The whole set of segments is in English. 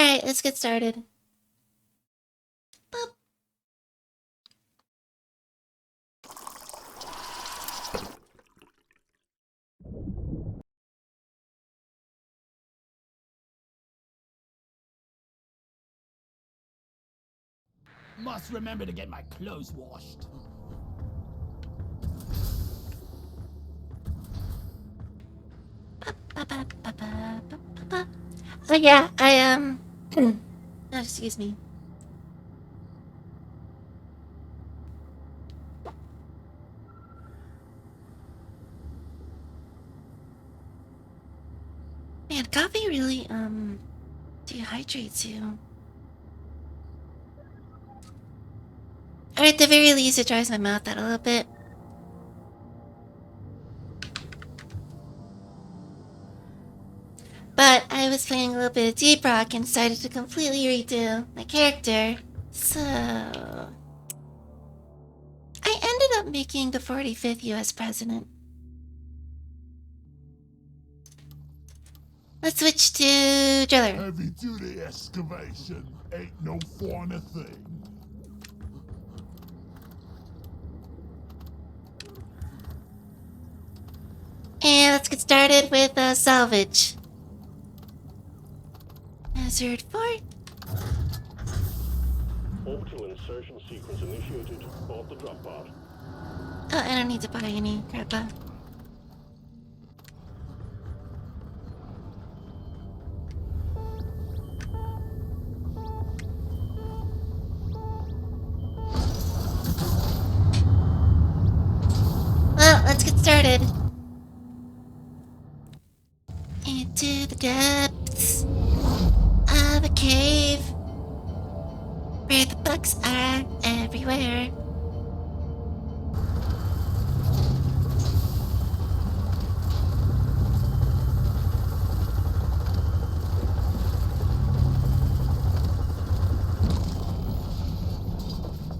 Alright, let's get started. Boop. Must remember to get my clothes washed. Oh yeah, oh, excuse me. Man, coffee really, dehydrates you. Or at the very least, it dries my mouth out a little bit. But I was playing a little bit of Deep Rock and decided to completely redo my character. So I ended up making the 45th US president. Let's switch to Driller. Heavy duty excavation ain't no fun a thing. And let's get started with salvage. Hazard 4. Orbital insertion sequence initiated. Board the drop pod. Oh, I don't need to buy any grappa. Well, let's get started. Into the depths of a cave where the bugs are everywhere.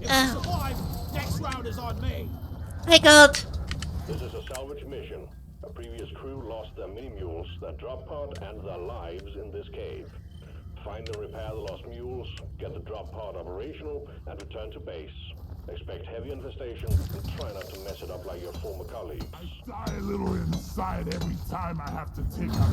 If we survive, next round is on me. Hi, Gold. This is a salvage mission. A previous crew lost their mini-mules, their drop pod, and their lives in this cave. Find and repair the lost mules, get the drop pod operational, and return to base. Expect heavy infestation, and try not to mess it up like your former colleagues. I die a little inside every time I have to take out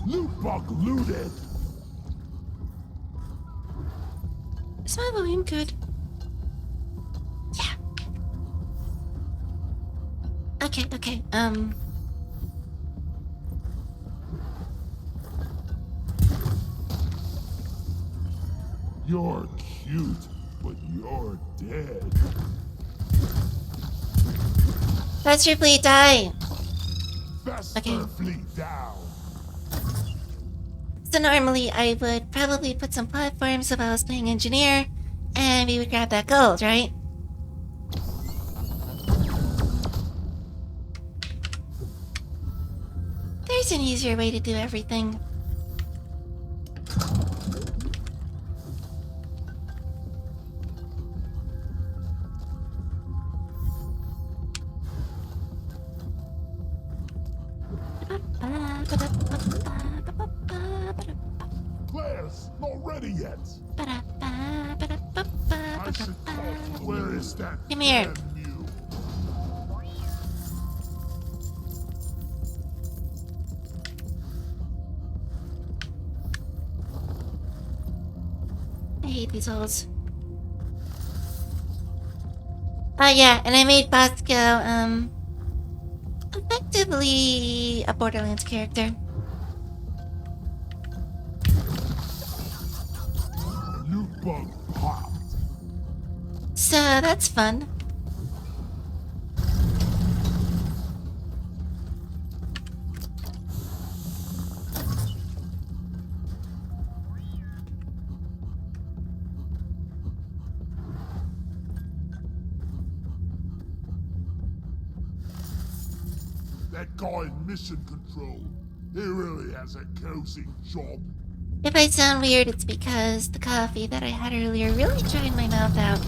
Loot bug looted. Is my volume good? Yeah. Okay. You're cute, but you're dead. That's your fleet die. Vesper Okay. fleet down. So normally I would probably put some platforms if I was playing engineer, and we would grab that gold, right? There's an easier way to do everything. Players, not ready yet. I should call. Where is that? Come here. damn mule? I hate these holes. Oh yeah, and I made Bosco, effectively a Borderlands character. Loot bug popped. So that's fun. That guy in mission control, he really has a cozy job. If I sound weird, it's because the coffee that I had earlier really dried my mouth out.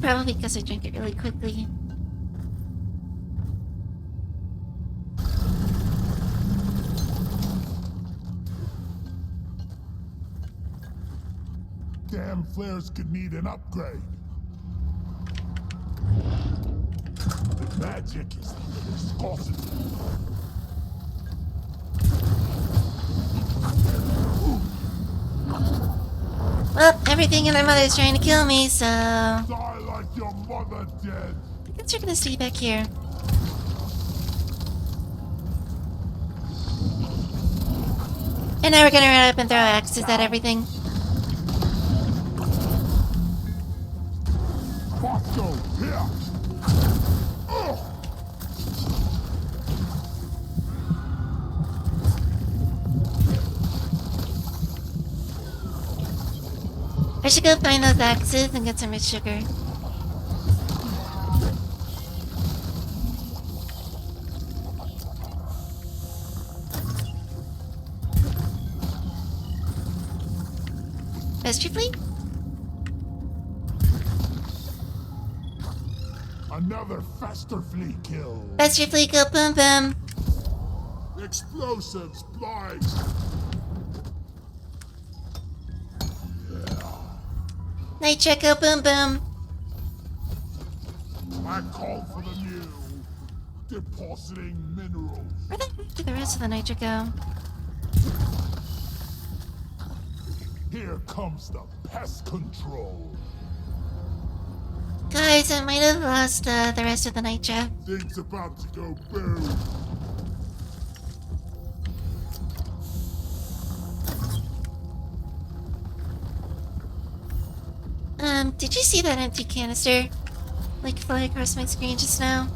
Probably because I drank it really quickly. Damn flares could need an upgrade. The magic is viscosity. Well, everything and their mother's trying to kill me, so... Die like your mother did. I guess you're gonna stay back here. And now we're gonna run up and throw axes. Is that everything? Bosco, here. I should go find those axes and get some rich sugar. Best you fleet? Another faster flea kill. Best your fleet go boom boom. Explosives, flies. Nitro go boom boom. I call for the new. Depositing minerals. Where the heck did the rest of the nitro go? Here comes the pest control. Guys, I might have lost the rest of the nitro. Things about to go boom. Did you see that empty canister? Like fly across my screen just now?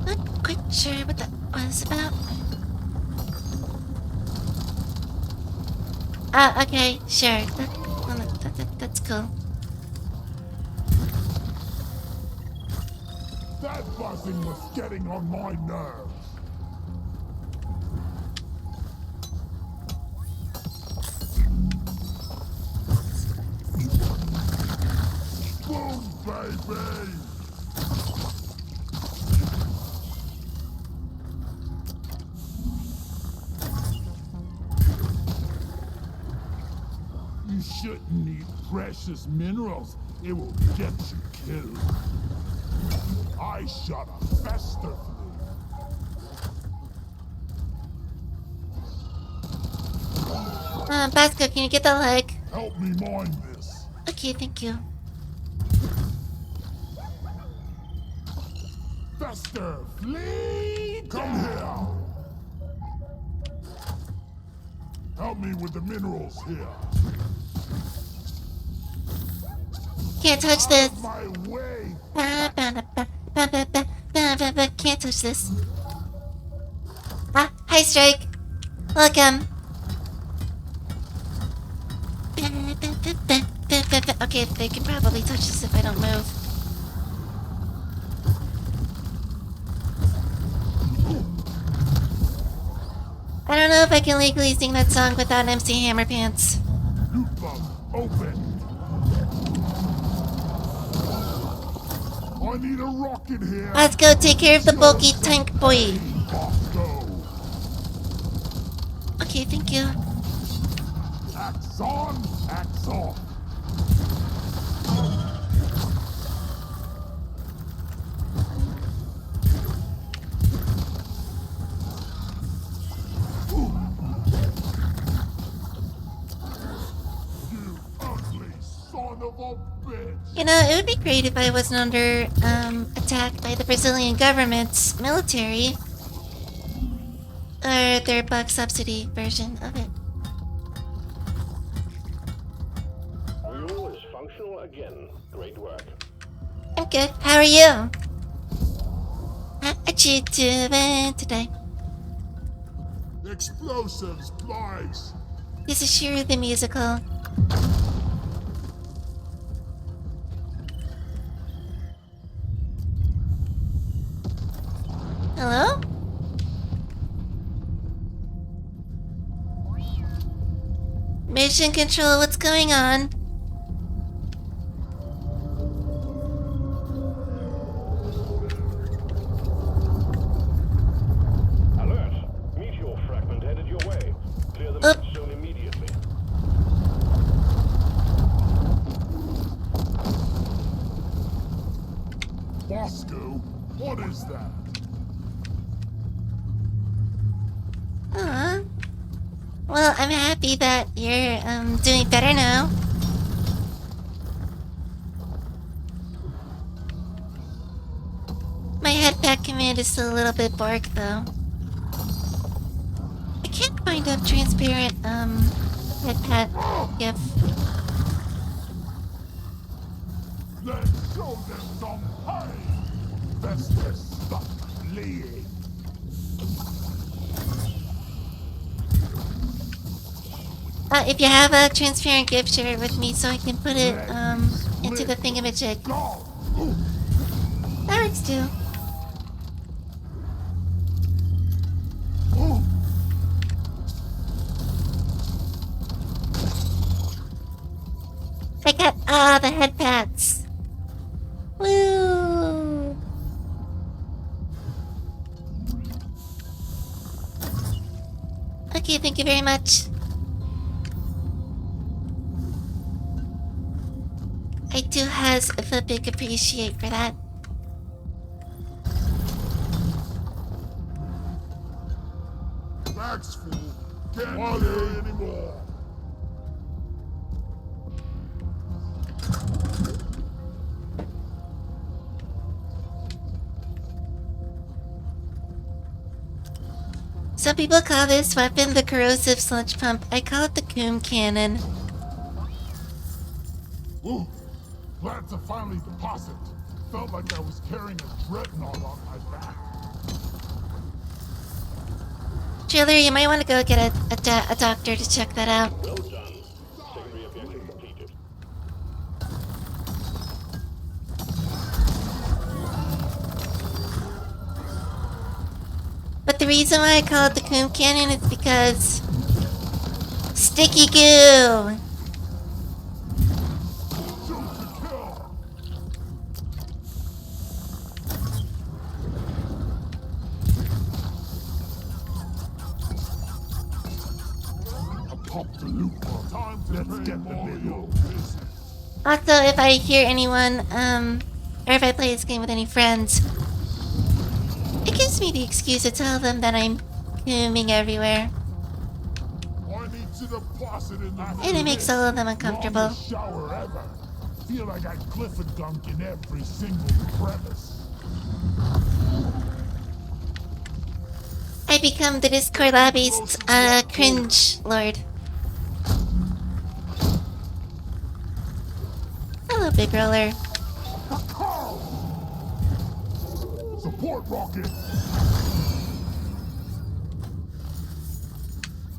Not quite sure what that was about. Okay, sure. That's cool. That buzzing was getting on my nerves. Boom, baby! You shouldn't need precious minerals. It will get you killed. I shot a fester flea. Basco, can you get that leg? Help me mine this. Okay, thank you. Fester flea! Come here! Help me with the minerals here. Can't touch this. My way! Can't touch this. Hi, Strike. Welcome. Okay, they can probably touch this if I don't move. I don't know if I can legally sing that song without MC Hammer Pants. Loot bug, open! I need a rocket here! Let's go take care of the bulky tank boy. Go! Okay, thank you. Axe on, axe off! You ugly son of a bitch! You know, it would be great if I wasn't under attack by the Brazilian government's military. Or their buck subsidy version of it. Mule is functional again. Great work. I'm good. How are you? How are you doing today? Explosives, flies! This is sure the musical. Hello? Mission Control, what's going on? Alert! Meteor fragment headed your way. Clear the Oh. mine zone immediately. Bosco, what is that? Aw. Well, I'm happy that you're doing better now. My headpack command is still a little bit bark though. I can't find a transparent headpack gif. Let's show them some pain! Fester, stop fleeing! If you have a transparent gif, share it with me so I can put it into the thingamajig. Go! That works too. I got the head pats. Woo! Okay, thank you very much. I do has the big appreciate for that. Back's full. Can't carry anymore. Some people call this weapon the corrosive sludge pump. I call it the coom cannon. Ooh, glad to finally deposit. Felt like I was carrying a dreadnought on my back. Trailer, you might want to go get a doctor to check that out. Well done. Secondary objective completed. But the reason why I call it the coom cannon is because sticky goo. Shoot to kill! I popped the loop. Time to let's get the video. Also, if I hear anyone, or if I play this game with any friends, it gives me the excuse to tell them that I'm cooming everywhere. I need to deposit in the And it makes all of them uncomfortable. Longest shower ever. Feel like I cliff a dunk in every single crevice. I become the Discord lobby's cringe lord. Hello, Big Roller. Support rocket.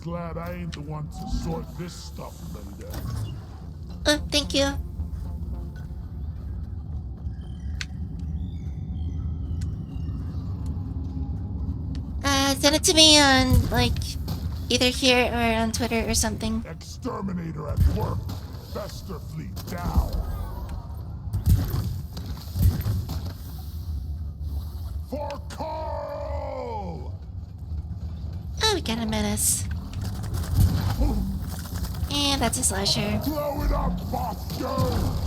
Glad I ain't the one to sort this stuff later. Oh, thank you. Send it to me on, like, either here or on Twitter or something. Exterminator at work. Fester fleet down. For Carl! Oh, we got a menace. And that's a slasher. Blow it up, Bosco!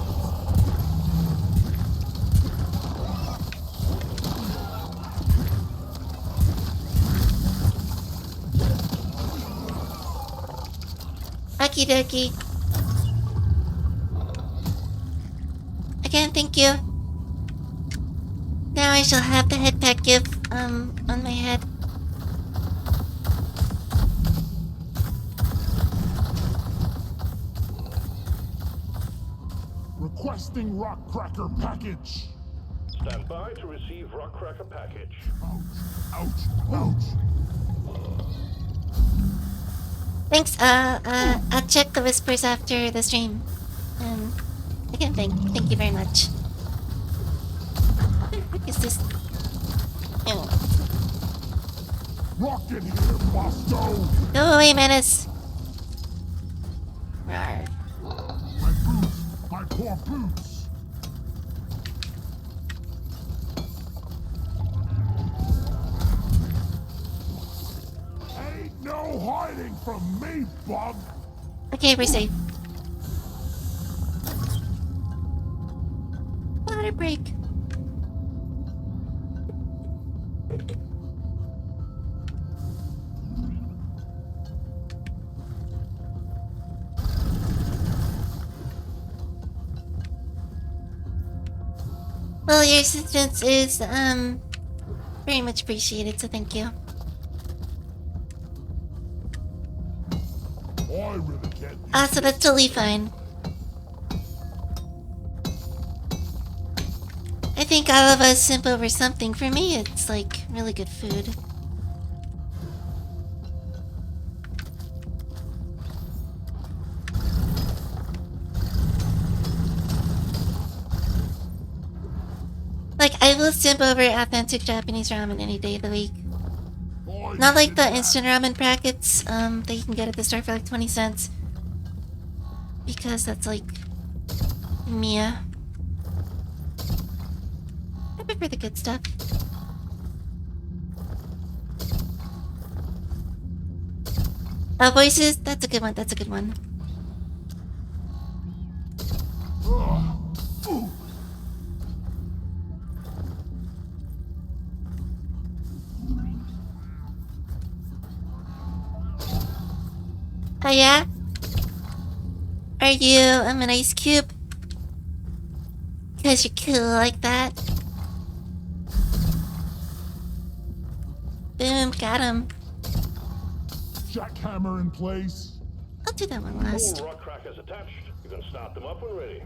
Okie dokie. Again, thank you. Now I shall have the headpack give, on my head. Requesting rock cracker package. Stand by to receive rock cracker package. Ouch, ouch. Thanks, I'll check the whispers after the stream. Again, thank you very much. What is this? Oh. Rocket here, Bosco! Go away, menace. from me, bug! Okay, we're safe. Water break. Well, your assistance is, very much appreciated, so thank you. I really can't. So that's totally fine. I think all of us simp over something. For me, it's like really good food. Like, I will simp over authentic Japanese ramen any day of the week. Not like the instant ramen packets that you can get at the store for like 20 cents. Because that's like... Mia. I prefer the good stuff. Voices? That's a good one, that's a good one. Oh yeah? Are you an ice cube? Cause you're cool like that. Boom, got him. Jackhammer in place. I'll do that one last. All rock crackers attached. You can start them up when ready.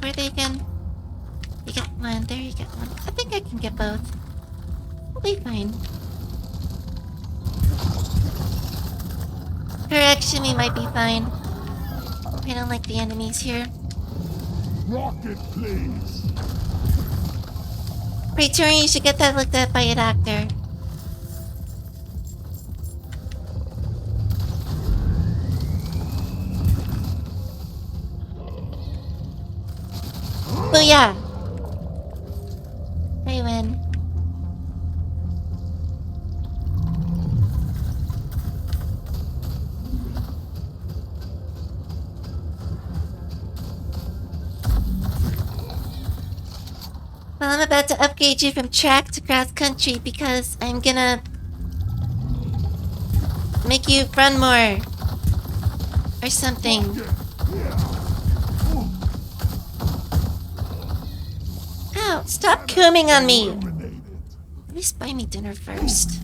Where are they again? You got one, there you got one. I think I can get both. We'll be fine. Correction, we might be fine. I don't like the enemies here. Rocket, please. Praetorian, you should get that looked at by a doctor. Booyah! I win. Well, I'm about to upgrade you from track to cross country because I'm gonna make you run more. Or something. Ow, stop cooming on me! At least buy me dinner first.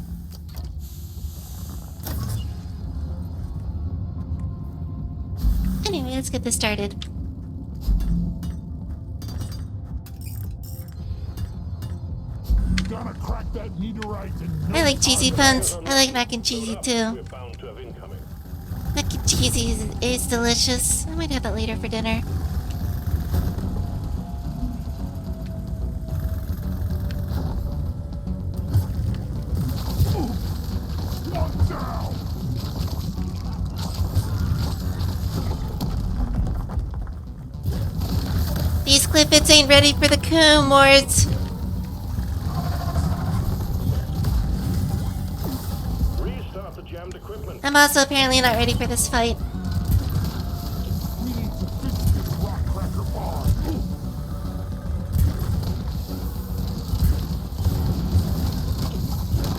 Anyway, let's get this started. Gonna crack that meteorite in I like cheesy puns. I like mac and cheesy too. We're bound to have incoming. Mac and cheesy is delicious. I might have that later for dinner. One down. These clippets ain't ready for the coom, wards. Restart the jammed equipment. I'm also apparently not ready for this fight. We need to fix this rock cracker bomb.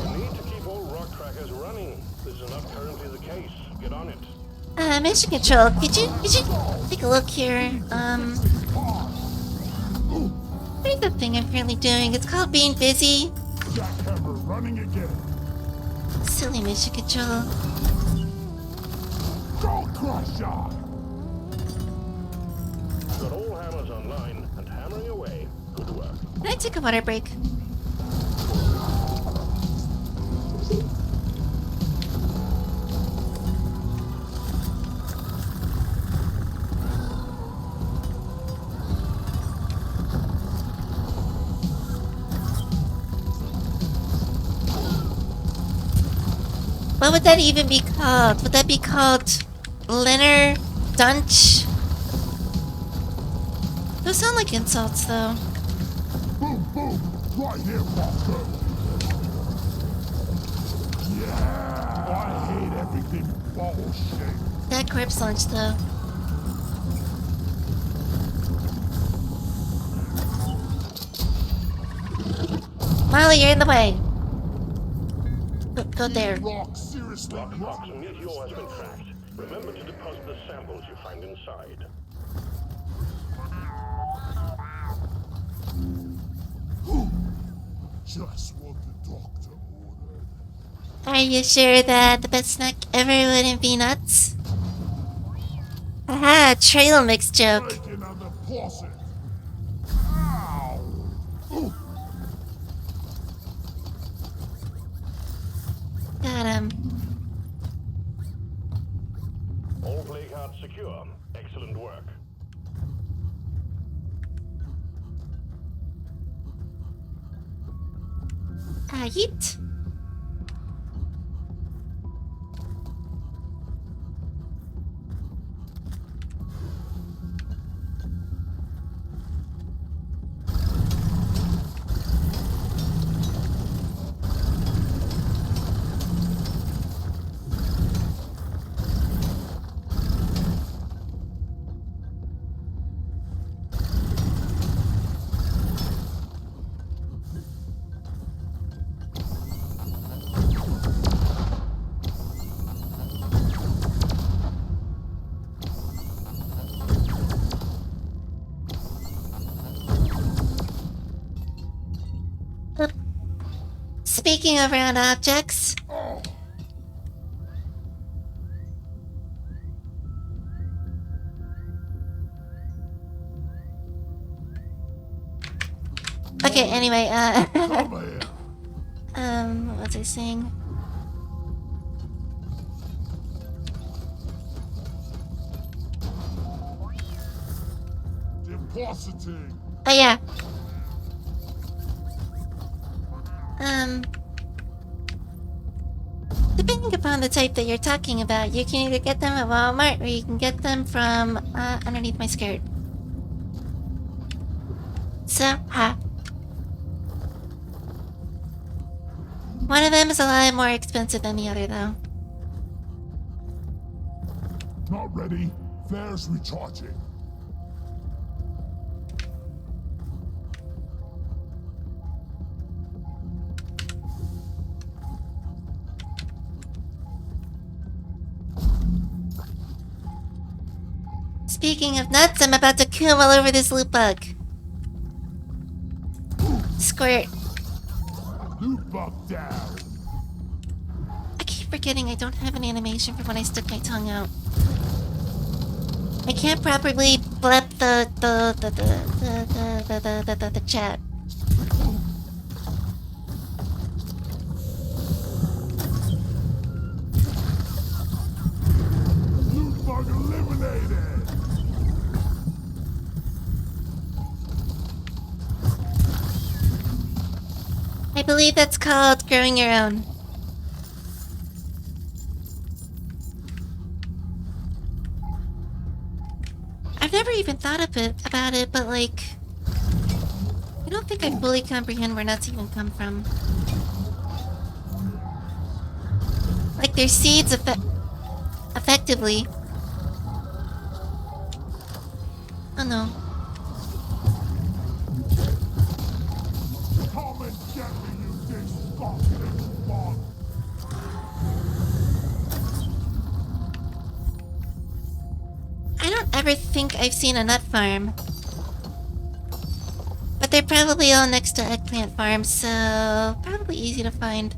We need to keep all rock crackers running. This is not currently the case. Get on it. Mission control. Could you take a look here? What is the thing I'm currently doing? It's called being busy. Jackhammer running again. Silly mission control. Go Crusher. Got all hammers online and hammering away. Good work. Can I take a water break? What would that even be called? Would that be called Linner Dunch? Those sound like insults, though. Boom! Right here, Walker! Yeah! I hate everything ball-shaped. That corpse launch, though. Molly, you're in the way. Go there. Rock seriously Rockbox meteor has been tracked. Remember to deposit the samples you find inside. Just what the doctor ordered. Are you sure that the best snack ever wouldn't be nuts? Haha, trail mix joke. Breaking on the faucet. Ow! Ooh. Got him. All play cards secure. Excellent work. Yeet. Speaking of round objects, okay, anyway, Over here. what was I saying? Depositing. Oh, yeah. Depending upon the type that you're talking about, you can either get them at Walmart or you can get them from, underneath my skirt. So, one of them is a lot more expensive than the other, though. Not ready. Flares recharging. Speaking of nuts, I'm about to come all over this loot bug. Squirt. Loot bug down. I keep forgetting I don't have an animation for when I stick my tongue out. I can't properly blep the chat. Loot bug eliminated. I believe that's called growing your own. I've never even thought about it, but like, I don't think I fully comprehend where nuts even come from. Like, they're seeds effectively. Oh no. Come and get me, you disgusting bug. I don't ever think I've seen a nut farm. But they're probably all next to eggplant farms, so probably easy to find.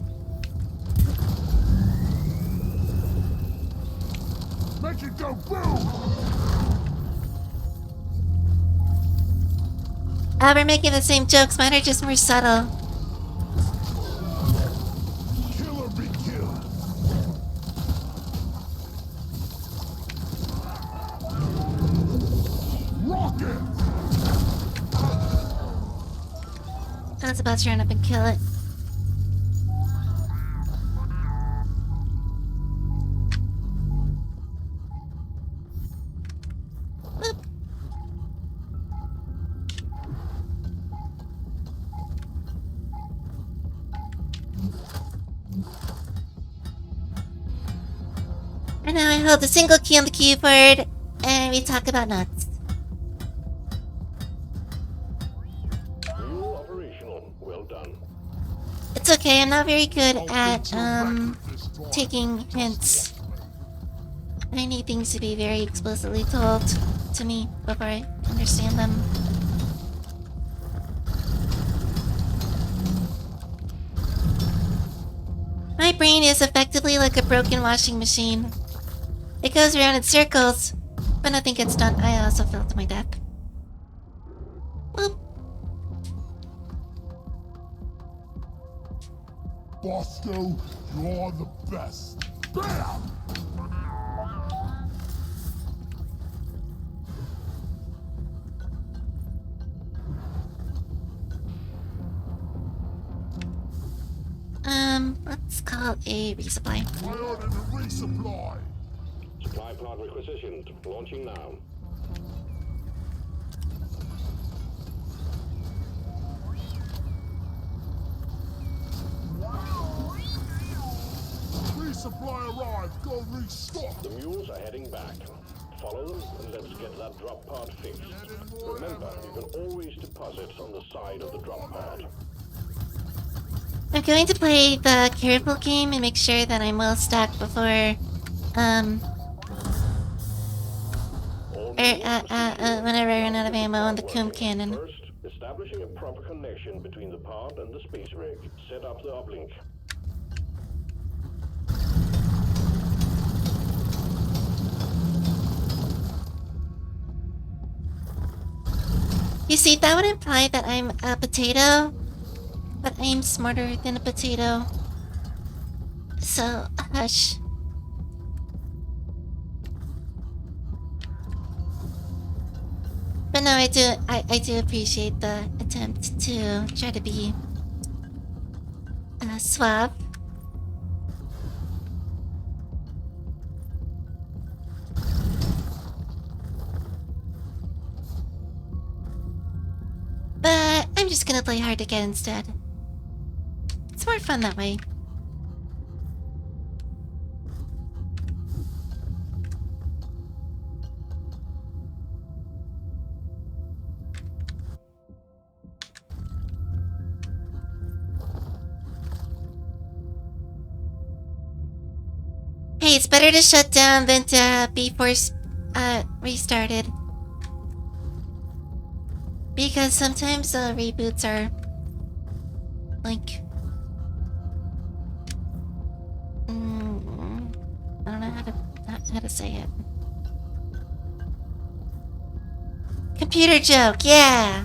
Make it go boom. We're making the same jokes, mine are just more subtle. Killer be killed. Rocket. I was about to run up and kill it. Boop. And now I hold a single key on the keyboard, and we talk about nuts. Mule operational. Well done. It's okay, I'm not very good I'll at, beat your record this time. taking hints. I need things to be very explicitly told to me before I understand them. My brain is effectively like a broken washing machine. It goes around in circles, but nothing gets done. I also fell to my death. Whoop. Bosco, you're the best. Bam! Let's call a resupply. I ordered a resupply. Supply pod requisitioned. Launching now. Resupply arrived. Go restock. The mules are heading back. Follow them and let's get that drop pod fixed. Remember, you can always deposit on the side of the drop pod. I'm going to play the careful game and make sure that I'm well stacked before, whenever I run out of ammo on the Coom cannon. First, establishing a proper connection between the pod and the space rig. Set up the uplink. You see, that would imply that I'm a potato, but I'm smarter than a potato. So, hush. But no, I do appreciate the attempt to try to be suave. But I'm just gonna play hard to get instead. It's more fun that way. Hey, it's better to shut down than to be restarted. Because sometimes reboots are like I don't know how to say it. Computer joke, yeah.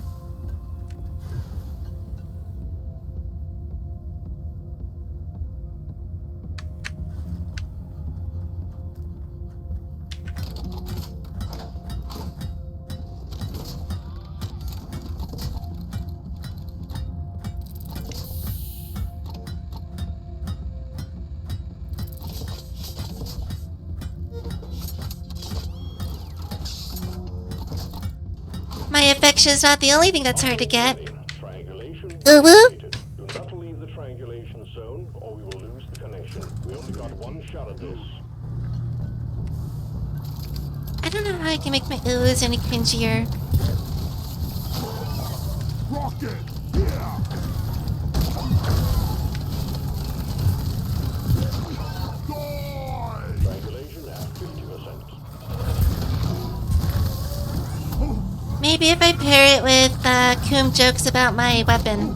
My affection's not the only thing that's hard to get. Triangulation Ooh woo. completed. Do not leave the triangulation zone or we will lose the connection. We only got one shot at this. I don't know how I can make my oohs any cringier. Rocket, yeah. Die! Triangulation at 50%. Maybe if I pair it with Coom jokes about my weapon.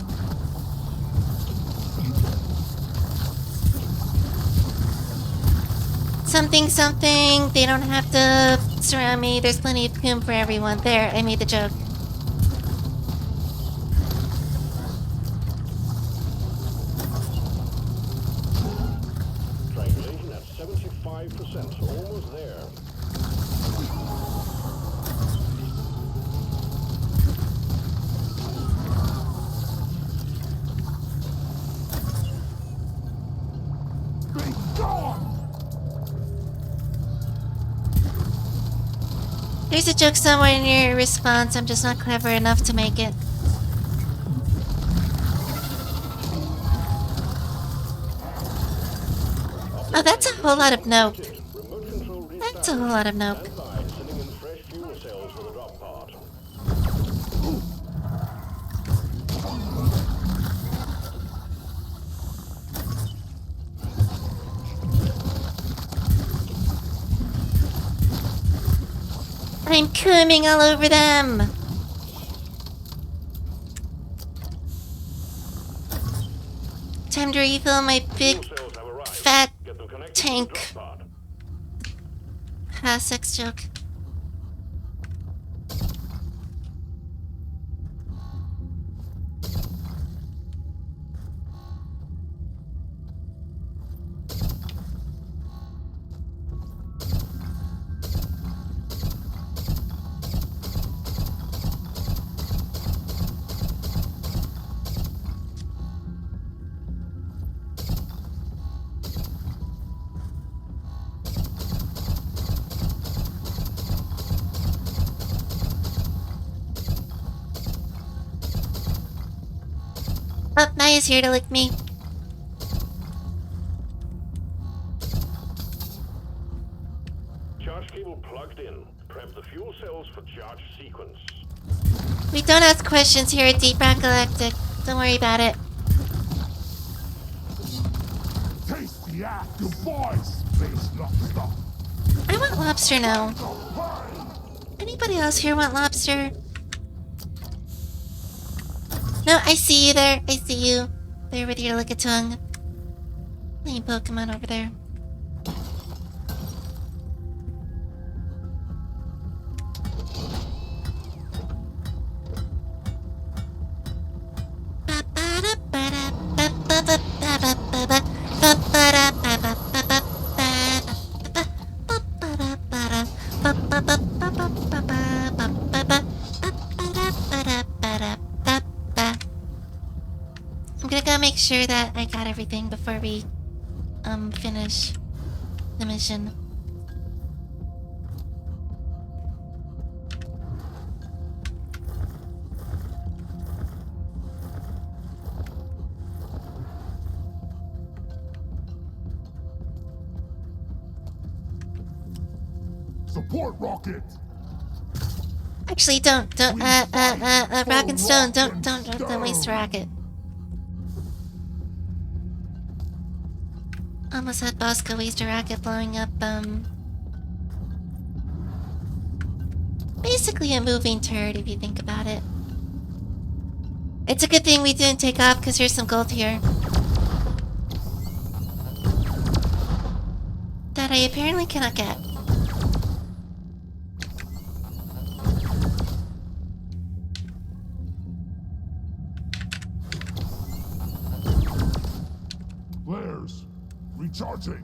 Something, something. They don't have to surround me. There's plenty of Coom for everyone. There, I made the joke. Triangulation at 75%. Almost there. Be gone! There's a joke somewhere in your response. I'm just not clever enough to make it. Oh, that's a whole lot of nope. Remote a whole lot of nope. Stand by, sending in fresh fuel cells for the drop pod. I'm coming all over them! Time to refill my big, Fuel cells have arrived. fat Get them connected tank. to the drop pod. Sex joke. Oh, Maya's here to lick me. Charge cable plugged in. Prep the fuel cells for charge sequence. We don't ask questions here at Deep Rock Galactic. Don't worry about it. Taste the act of voice, space lobster. I want lobster now. Anybody else here want lobster? No, I see you there. I see you. They're ready to lick a tongue. Lame Pokemon over there. I'm gonna go make sure that I got everything before we finish the mission. Support rocket. Actually, don't, Rock and Stone, don't waste a rocket. Almost had Bosco waste a rocket blowing up, basically a moving turret if you think about it. It's a good thing we didn't take off because there's some gold here. That I apparently cannot get. Flares. Recharging.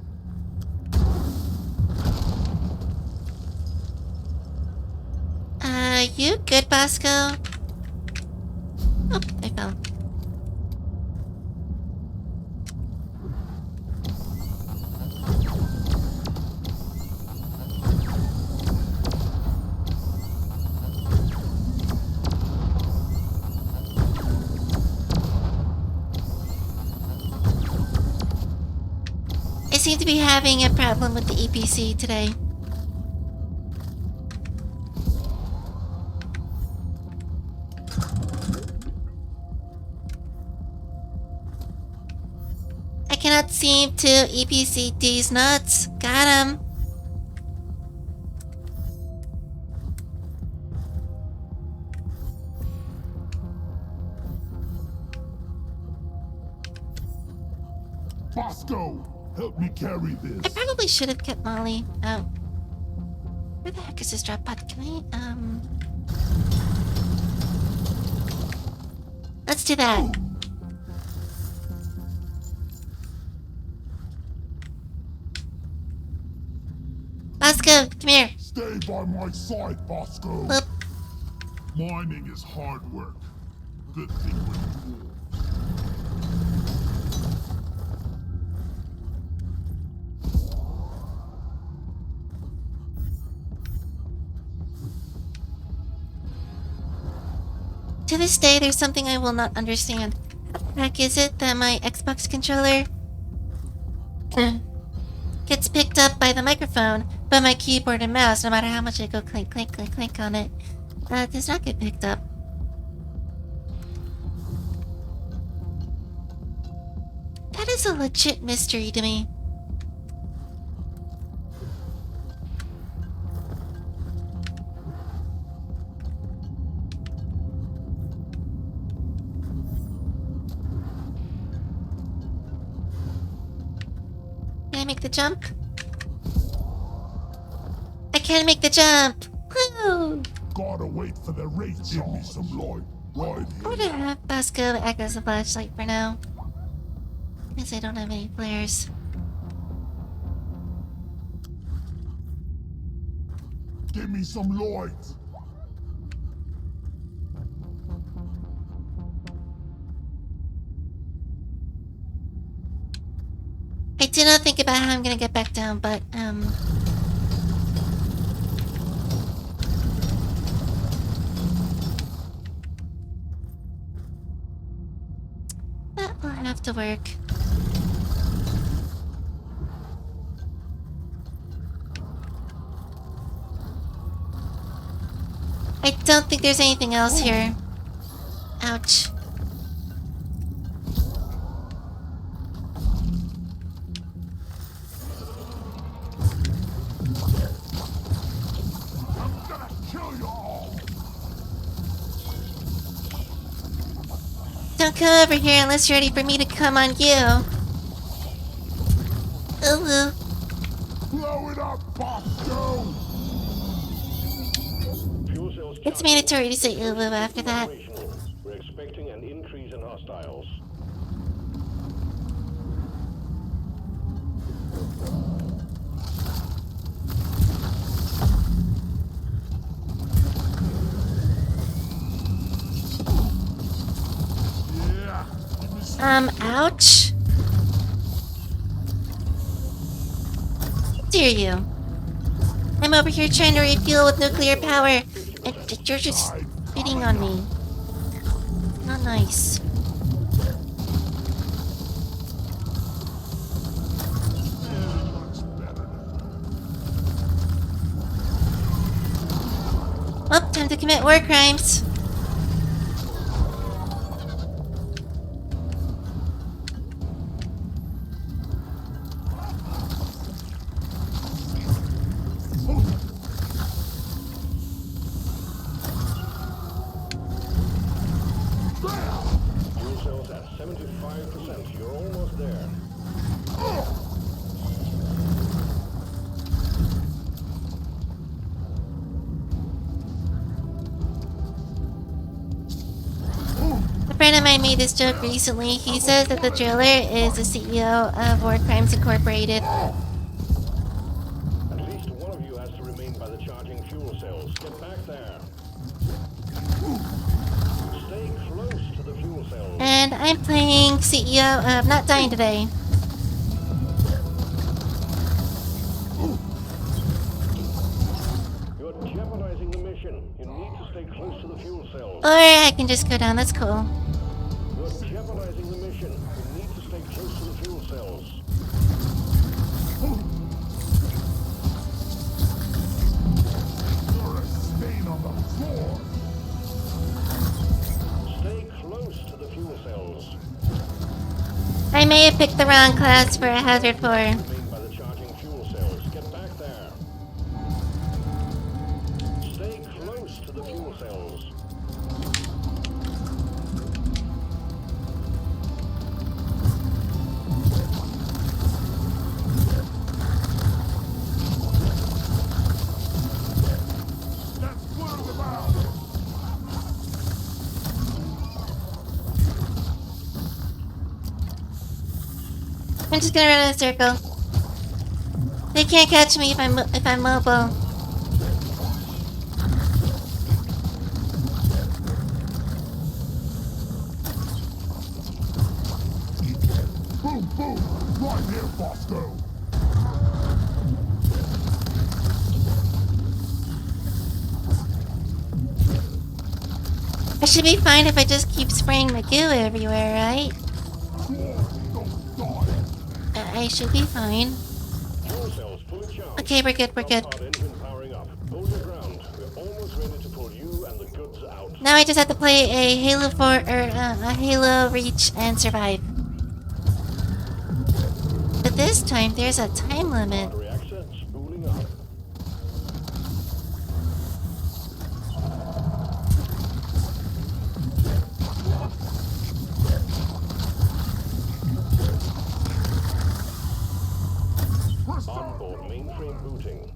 You good, Bosco? Oh, I fell. I seem to be having a problem with the EPC today. I cannot seem to EPC these nuts. Got him. Bosco, help me carry I this. probably should have kept Molly. Oh. Where the heck is this drop pod? Can I, Let's do that. Bosco, come here. Stay by my side, Bosco. Boop. Mining is hard work. Good thing we're dwarves. To this day, there's something I will not understand. How the heck is it that my Xbox controller gets picked up by the microphone, But my keyboard and mouse, no matter how much I go clink, clink, clink, clink on it, does not get picked up. That is a legit mystery to me. Can I make the jump? I can't make the jump! Woo! Gotta wait for the wraith. Give me some light. Right I'm here. gonna have Bosco act as a flashlight for now. Guess I don't have any flares. Give me some light. I did not think about how I'm gonna get back down, but, that will have to work. I don't think there's anything else here. Ouch. I'm gonna kill you all. Don't come over here unless you're ready for me to come on you. Ooh. Blow it up, Bosco. Fuel cells It's charging. mandatory to say ooh after that. Operational. We're expecting an increase in hostiles. Yeah. Give me some. Ouch. Dear you. I'm over here trying to refuel with nuclear power, and you're just spitting on me. Not nice. Much better. Well, time to commit war crimes. Fuel cells at 75%. You're almost there. A friend of mine made this joke recently. He says that the driller is the CEO of War Crimes Incorporated. At least one of you has to remain by the charging fuel cells. Get back there. Stay close to the fuel cells. And I'm playing CEO of Not Dying Today. You're jeopardizing the mission. You need to stay close to the fuel cells. Or I can just go down, that's cool. You're jeopardizing the mission. You need to stay close to the fuel cells. You're a stain on the floor. Stay close to the fuel cells. I may have picked the wrong class for a hazard for. Remain by the charging fuel cells. Get back there. Stay close to the fuel cells. Let's clear them out. I'm just gonna run in a circle. They can't catch me if I'm mobile. Boom, boom. Right here, Bosco. I should be fine if I just keep spraying the goo everywhere, right? Don't die. I should be fine. Fuel cells fully charged. Okay, we're good, we're good. Drop pod engine powering up. Hold your ground. We're almost ready to pull you and the goods out. Now I just have to play a Halo 4 or a Halo Reach and survive. But this time there's a time limit. Pod reactor spooling up. Onboard mainframe booting.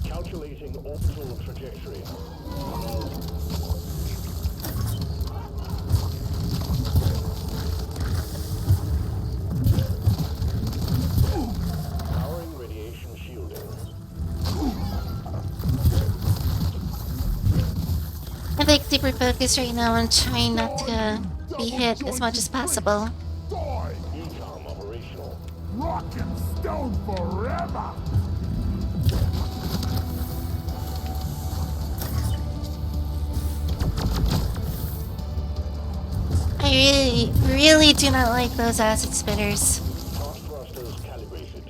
Calculating orbital trajectory. Powering radiation shielding. I'm like super focused right now on trying not to be hit as much as possible. Die! Ecom operational. Rock and stone forever! I really do not like those acid spitters. Fast thrusters calibrated.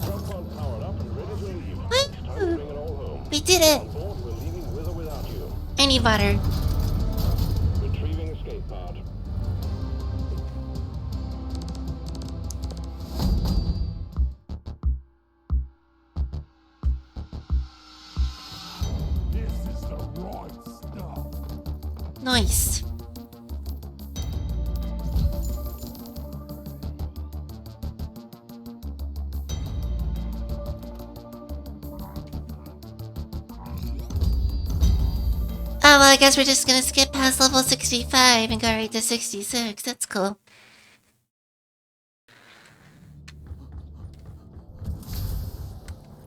Drop pod powered up and ready to leave. It's time to bring it all home. We did it! On board, we're leaving with or without you. I need butter. Retrieving escape pod. This is the right stuff. Nice. Oh, well, I guess we're just gonna skip past level 65 and go right to 66. That's cool.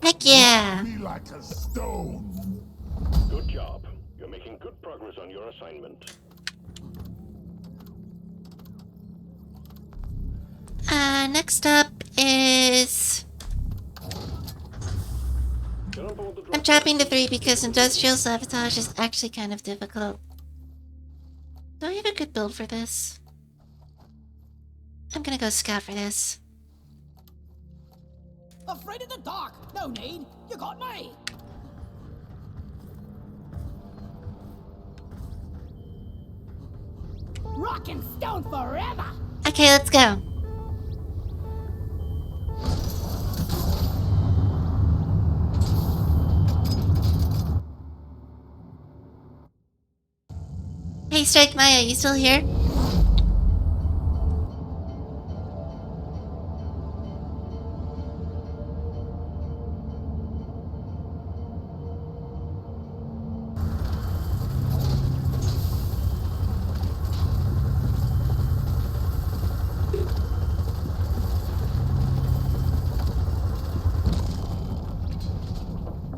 Heck yeah! Be like a stone. Good job. You're making good progress on your assignment. Next up is... Get on board the drop I'm chopping to 3 because industrial sabotage is actually kind of difficult. Do I have a good build for this? I'm gonna go scout for this. Afraid of the dark? No need. You got me. Rock and stone forever. Okay, let's go. Hey, Strike Maya, you still here?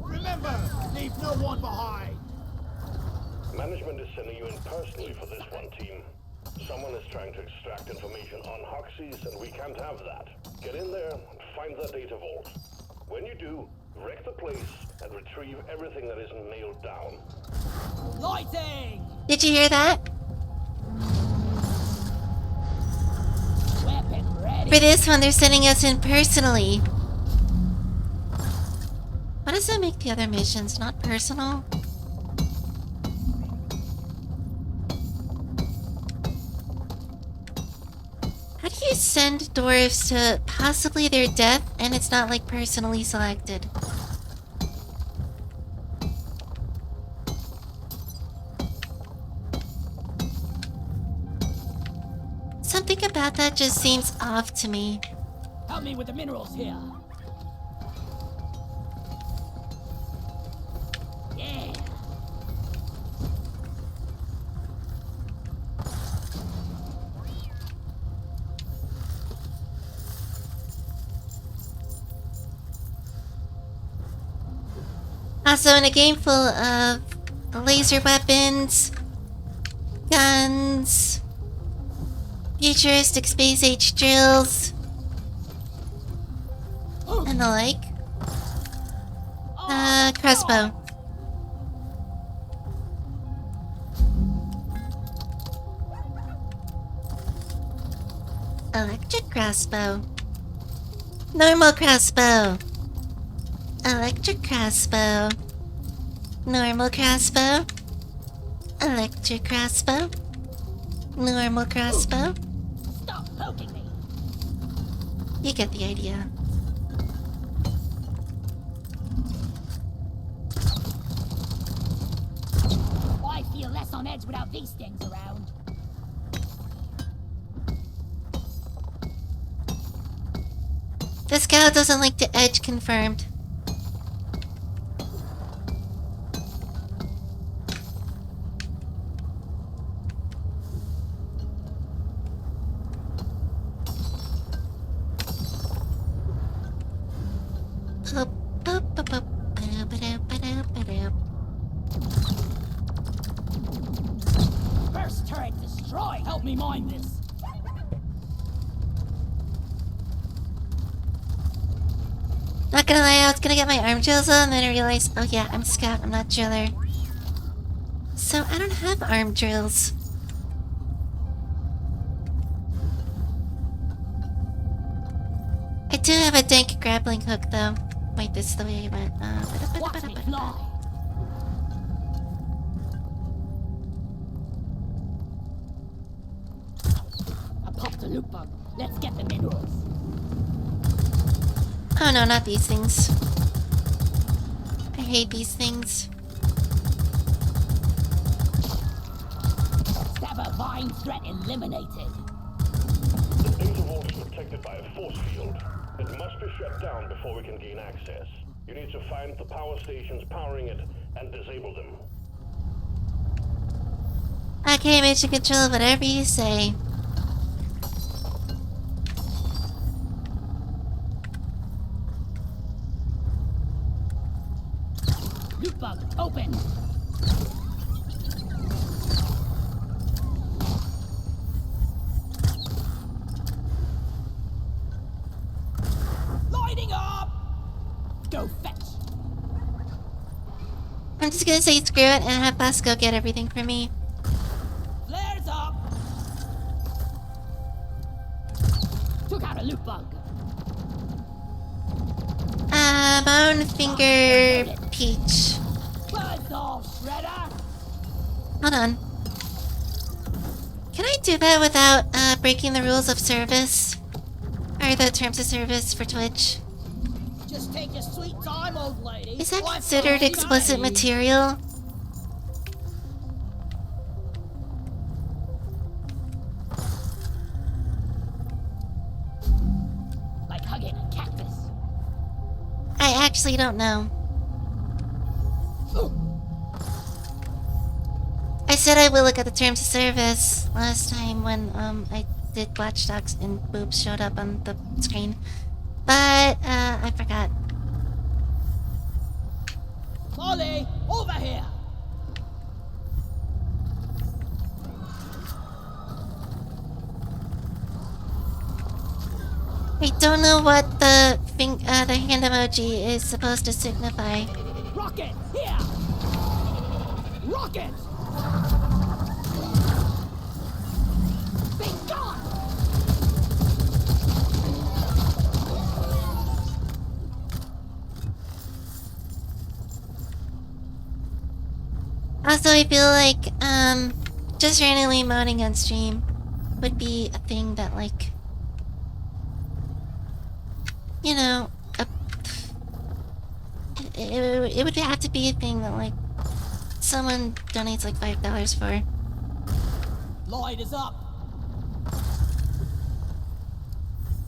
Remember, leave no one behind. Management is sending you in personally for this one, team. Someone is trying to extract information on Hoxies, and we can't have that. Get in there and find the data vault. When you do, wreck the place and retrieve everything that isn't nailed down. Lighting. Did you hear that? Weapon ready. For this one, they're sending us in personally. Why does that make the other missions not personal? How do you send dwarves to possibly their death and it's not like personally selected? Something about that just seems off to me. Help me with the minerals here. Yeah. Also, in a game full of laser weapons, guns, futuristic space age drills, and the like. Crossbow. Electric crossbow. Normal crossbow. Electric crossbow. Normal crossbow. Electric crossbow. Normal crossbow. Stop poking me. You get the idea. I feel less on edge without these things around. This gal doesn't like to edge, confirmed. First turret destroyed. Help me mine this. Not gonna lie, I was gonna get my arm drills on, and then I realized, oh yeah, I'm scout, I'm not driller. So I don't have arm drills. I do have a dank grappling hook though. Wait, this is the way I went. Watch me fly. I popped a loot bug. Let's get the minerals. Oh no, not these things. I hate these things. Stabber vine threat eliminated. The data vault is protected by a force field. It must be shut down before we can gain access. You need to find the power stations powering it and disable them. Okay, mission control, whatever you say. Loot bug open. Lighting up. Go fetch. I'm just gonna say screw it and have Bus go get everything for me. Flares up. Took out a loot bug. Bone finger peach. Buzz off, shredder. Hold on. Can I do that without breaking the rules of service? Or the terms of service for Twitch? Just take your sweet time, old lady. Is that What's considered all explicit night? material? Like hugging a cactus. I actually don't know. I said I will look at the terms of service last time when I did Watch Dogs and boobs showed up on the screen. But I forgot. Molly, over here. I don't know what the hand emoji is supposed to signify. Rocket, here. Rocket. Be gone. Also, I feel like just randomly modding on stream would be a thing that, like, you know, it would have to be a thing that, like, someone donates like $5 for. Light is up.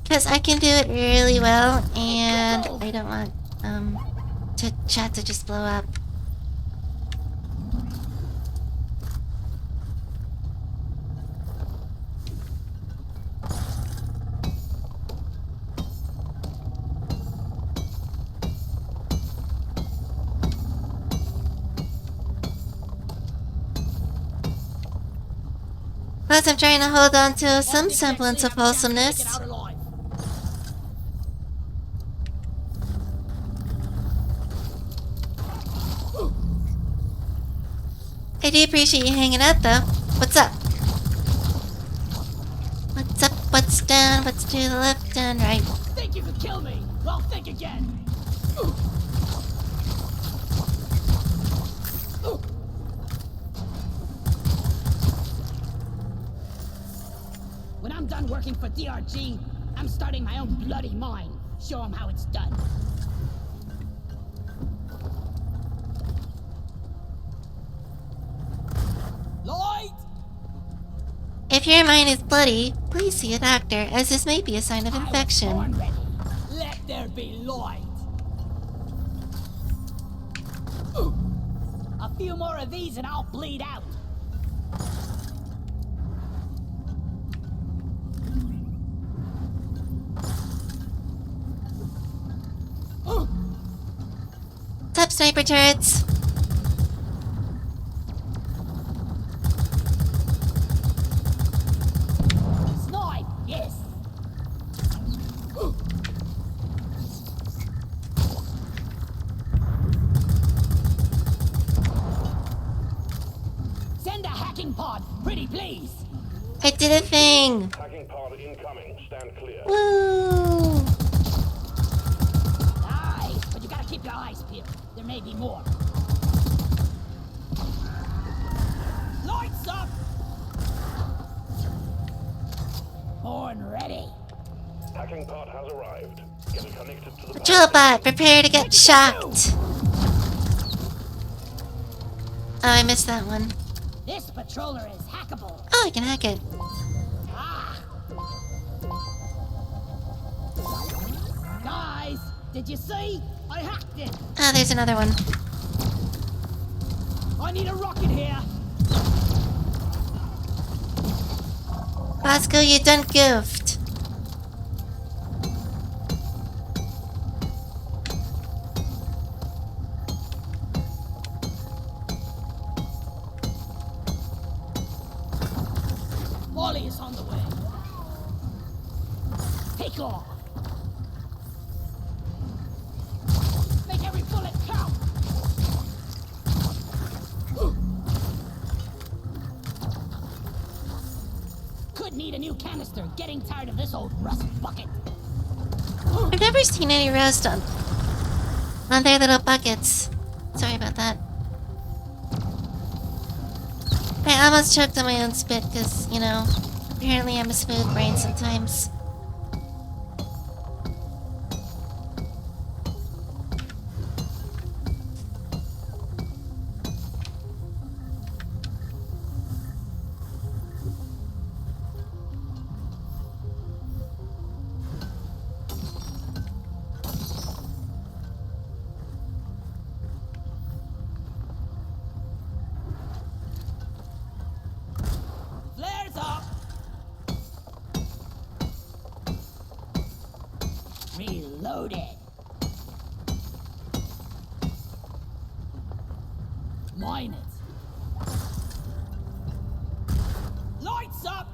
Because I can do it really well, and I don't want chat to just blow up. Plus, I'm trying to hold on to some semblance of wholesomeness. I do appreciate you hanging out, though. What's up? What's up, what's down, what's to the left and right? Think you could kill me? Well, think again. When I'm done working for DRG, I'm starting my own bloody mine. Show them how it's done. Lloyd! If your mind is bloody, please see a doctor, as this may be a sign of infection. Ready. Let there be Lloyd. A few more of these and I'll bleed out. What's up, sniper turrets? Snipe, yes. Send a hacking pod, pretty please. I did a thing! Hacking pod incoming. Stand clear. Woo! Nice, but you gotta keep your eyes peeled. There may be more. Lights up! Born ready. Hacking pod has arrived. Get it connected to the Patrol bot, prepare to get shocked! Oh, I missed that one. This patroller is hackable. Oh, I can hack it. Ah! Guys, did you see? I hacked it. Oh, there's another one. I need a rocket here. Bosco, you done goofed. Molly is on the way. Take off. Make every bullet count. Could need a new canister. Getting tired of this old rust bucket. I've never seen any rust on their little buckets. Sorry about that. I almost choked on my own spit because, you know, apparently I'm a smooth brain sometimes. Flares up. Reloaded. Mine it. Lights up.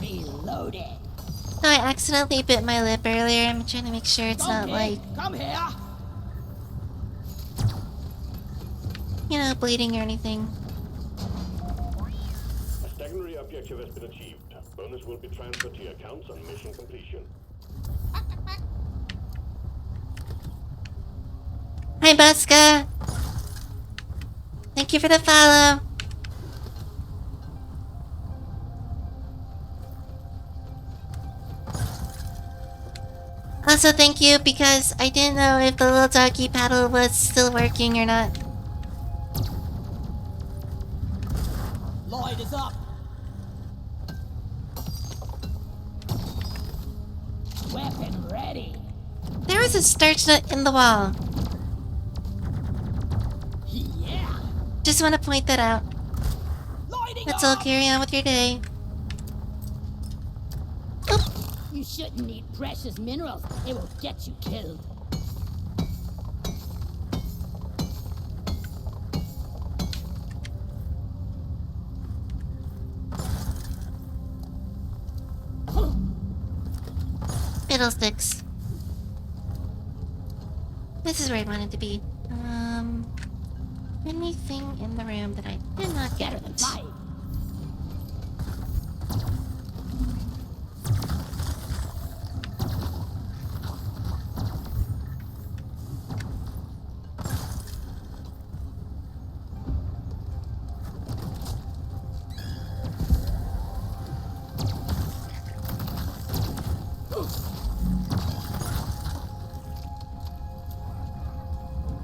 Reloaded. So I accidentally bit my lip earlier. I'm trying to make sure it's not like, Come here. you know, bleeding or anything. A secondary objective has been achieved. Bonus will be transferred to your accounts on mission completion. Hi, Bosco. Thank you for the follow. Also, thank you because I didn't know if the little doggy paddle was still working or not. Lloyd is up. Weapon ready. There was a starch nut in the wall. Yeah. Just want to point that out. Lighting Let's up. all carry on with your day. You shouldn't eat precious minerals. It will get you killed. Fiddlesticks. This is where I wanted to be. Anything in the room that I did not get? Better than flying.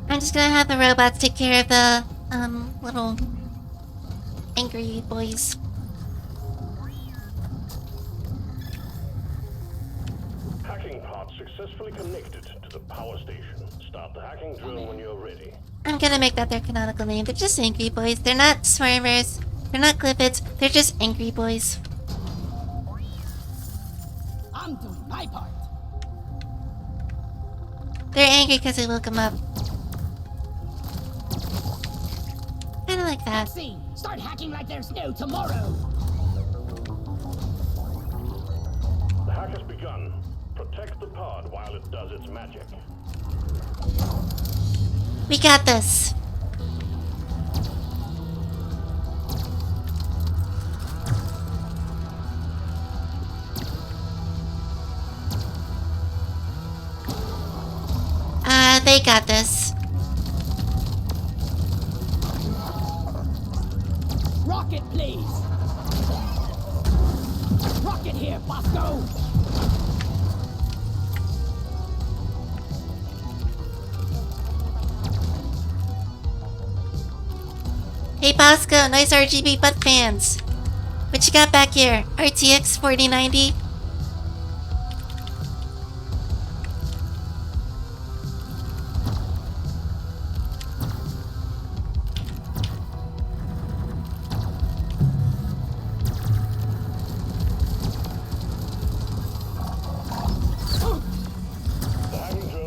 I'm just gonna have the robots take care of the, little angry boys. Hacking pod successfully connected to the power station. Start the hacking drill when you're ready. I'm gonna make that their canonical name. They're just angry boys. They're not swarmers. They're not clippids. They're just angry boys. I'm doing my part. They're angry because I woke them up. Kinda like that. See, start hacking like there's no tomorrow. The hack has begun. Protect the pod while it does its magic. We got this. They got this. Rocket, please. Rocket here, Bosco. Hey Bosco, nice RGB butt fans. What you got back here? RTX 4090?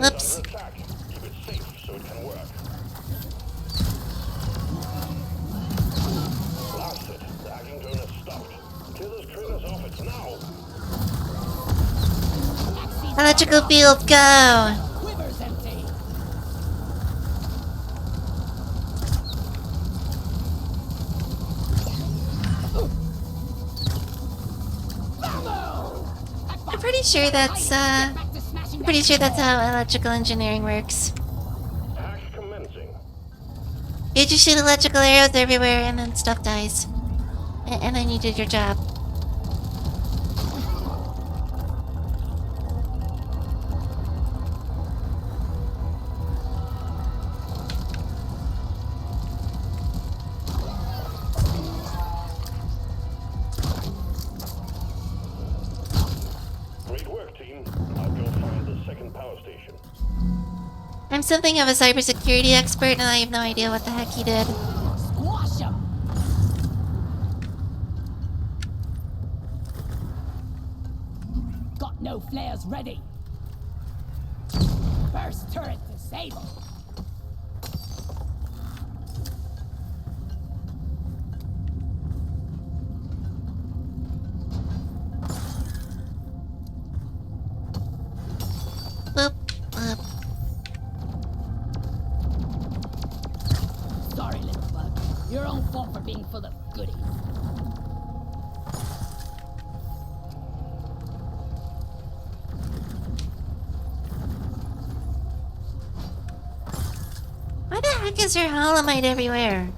Whoops. Attack. Keep it safe so it can work. Blast it. The hacking drone has stopped. Kill those trailers off it now. Electrical field, go! Quiver's empty. I'm pretty sure that's, how electrical engineering works. Hack commencing. You just shoot electrical arrows everywhere and then stuff dies. And then you did your job. Great work, team. I'll go find the second power station. I'm something of a cybersecurity expert and I have no idea what the heck he did. Squash 'em. Got no flares ready. First turret disabled. Boop, boop. Sorry, little bug. Your own fault for being full of goodies. Why the heck is there holomite everywhere?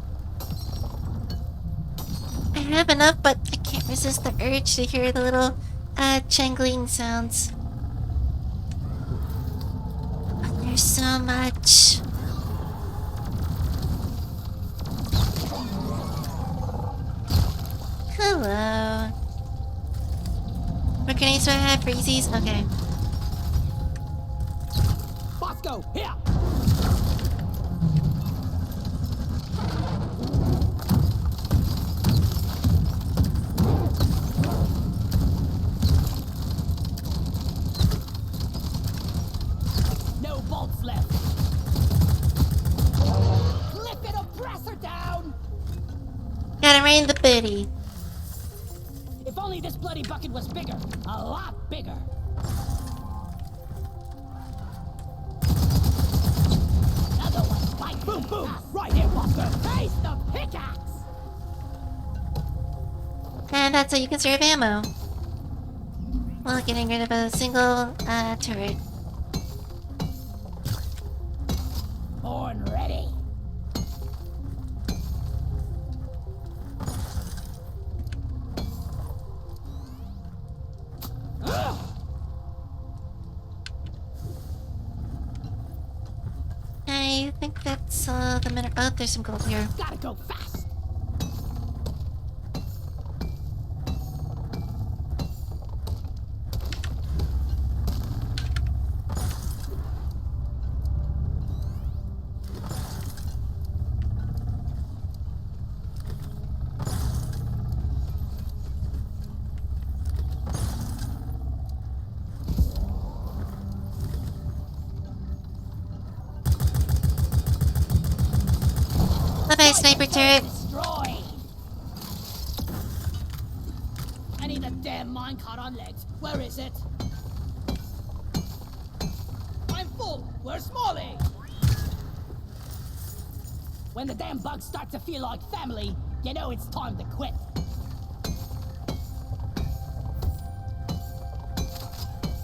I have enough, but I can't resist the urge to hear the little, jangling sounds. But there's so much. Hello. What grenades do I have? Freezies? Okay. Bosco, here! No bolts left. Flip it, oppressor down! Gotta rain the booty. If only this bloody bucket was bigger. A lot bigger. Like boom boom, right here, Buster. Taste the pickaxe. And that's how you conserve ammo. While getting rid of a single turret. Born ready. I think that's the minute. Oh, there's some gold here. Gotta go fast. Bye-bye, sniper turret. Destroyed. I need a damn minecart on legs. Where is it? I'm full. Where's Smalley? When the damn bugs start to feel like family, you know it's time to quit.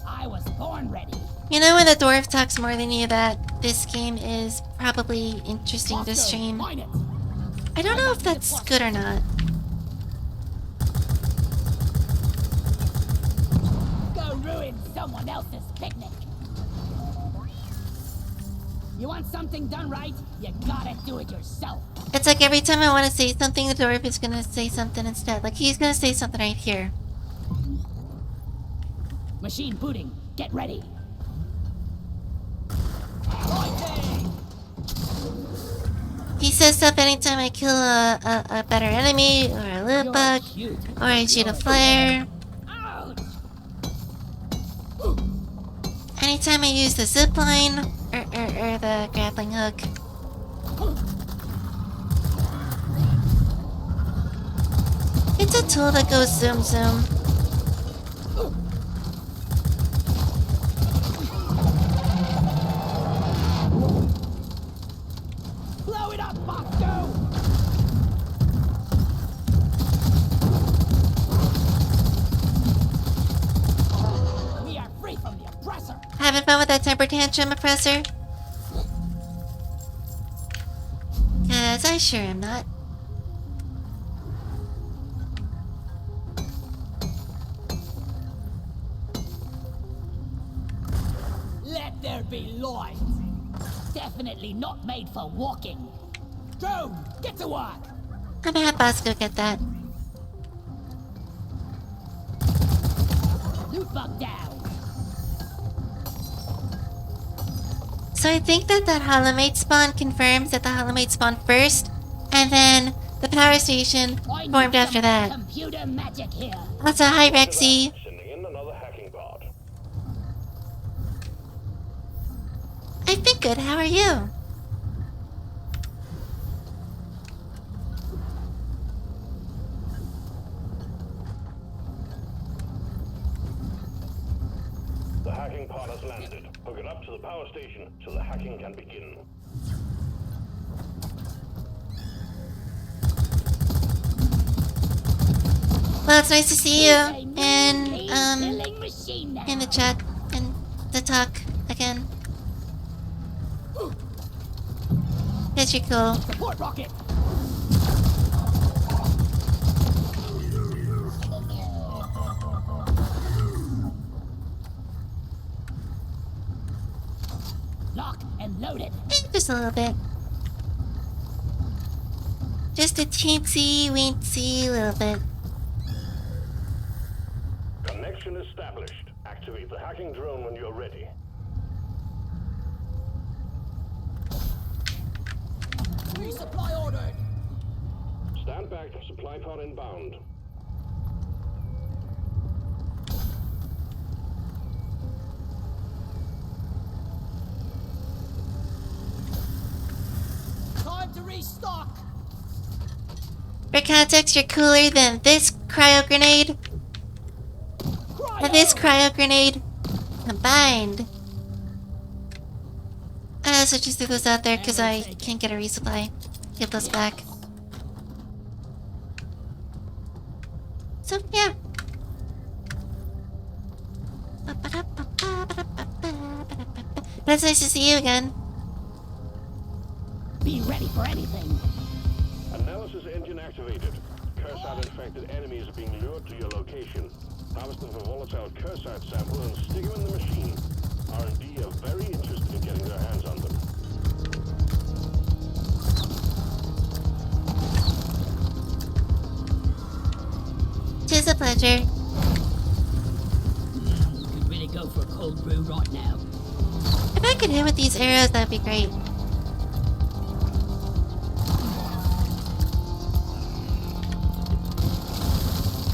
I was born ready. You know when the dwarf talks more than you that this game is probably interesting to stream? Mine it. I don't know if that's good or not. Go ruin someone else's picnic. You want something done right? You gotta do it yourself. It's like every time I want to say something, the dwarf is gonna say something instead. Like he's gonna say something right here. Machine booting. Get ready. Fighting! He says stuff anytime I kill a better enemy, or a loot bug, Cute. or I shoot a flare. Ouch! Anytime I use the zipline, or the grappling hook. It's a tool that goes zoom zoom. Blow it up, Bosco! We are free from the oppressor. Having fun with that temper tantrum, oppressor? Cause I sure am not. Let there be light. Definitely not made for walking. Drone, get to work. I'm gonna have Bosco get that. Loot bug down. So I think that Holomate spawn confirms that the Holomate spawned first, and then the power station I need formed after some that. Computer magic here. Also, hi Rexy. Sending in another hacking pod. I've been good, how are you? The hacking pod has landed. Hook it up to the power station so the hacking can begin. Well, it's nice to see you, and, Killing machine now. in the chat, and to talk again. Guess you're cool. Support rocket. Lock and load it. Just a little bit. Just a teensy weensy little bit. Connection established. Activate the hacking drone when you're ready. Resupply ordered. Stand back. Supply pod inbound. Time to restock. For context, you're cooler than this cryo grenade and this cryo grenade combined. also just threw those out there because I can't get a resupply. Get those back. So, yeah. But it's nice to see you again. Be ready for anything. Analysis engine activated. Cursite-infected enemies are being lured to your location. Harvest them for volatile cursite sample and stick them in the machine. R&D are very interested in getting their hands on them. Tis a pleasure. Could really go for a cold brew right now. If I could hit with these arrows, that'd be great.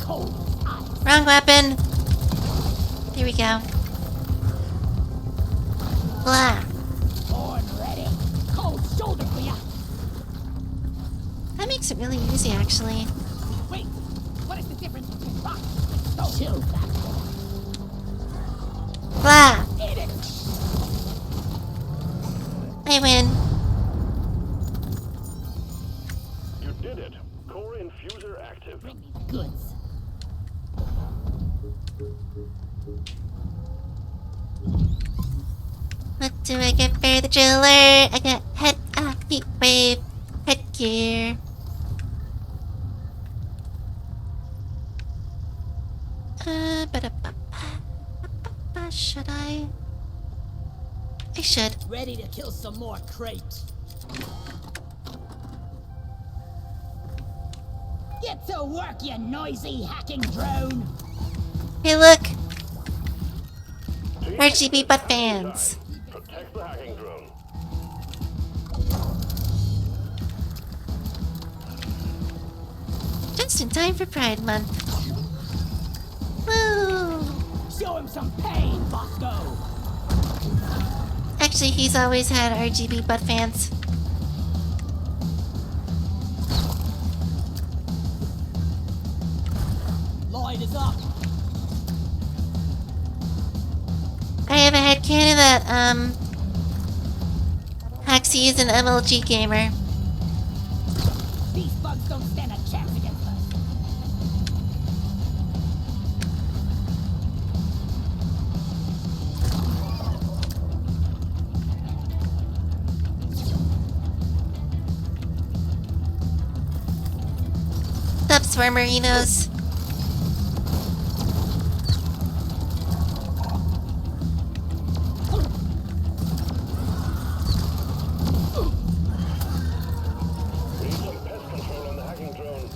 Cold ice. Wrong weapon. Here we go. Blah. Born ready. Cold shoulder for ya. That makes it really easy, actually. Wait, what is the difference between rock and stone? Chill, back. Blah. Eat it. I win. You did it. Core infuser active. Bring me the goods. What do I get for the driller? I got heat wave, headgear. Should I? I should. Ready to kill some more crepes. Get to work, you noisy hacking drone. Hey, look. RGB butt fans. Protect the hacking drone. Just in time for Pride Month. Woo! Show him some pain, Bosco. Actually, he's always had RGB butt fans. Light is up. I have a headcanon that, Haxie is an MLG gamer. These bugs don't stand a chance against us. What's up, Swarmerinos? We need some pest control on the hacking drone.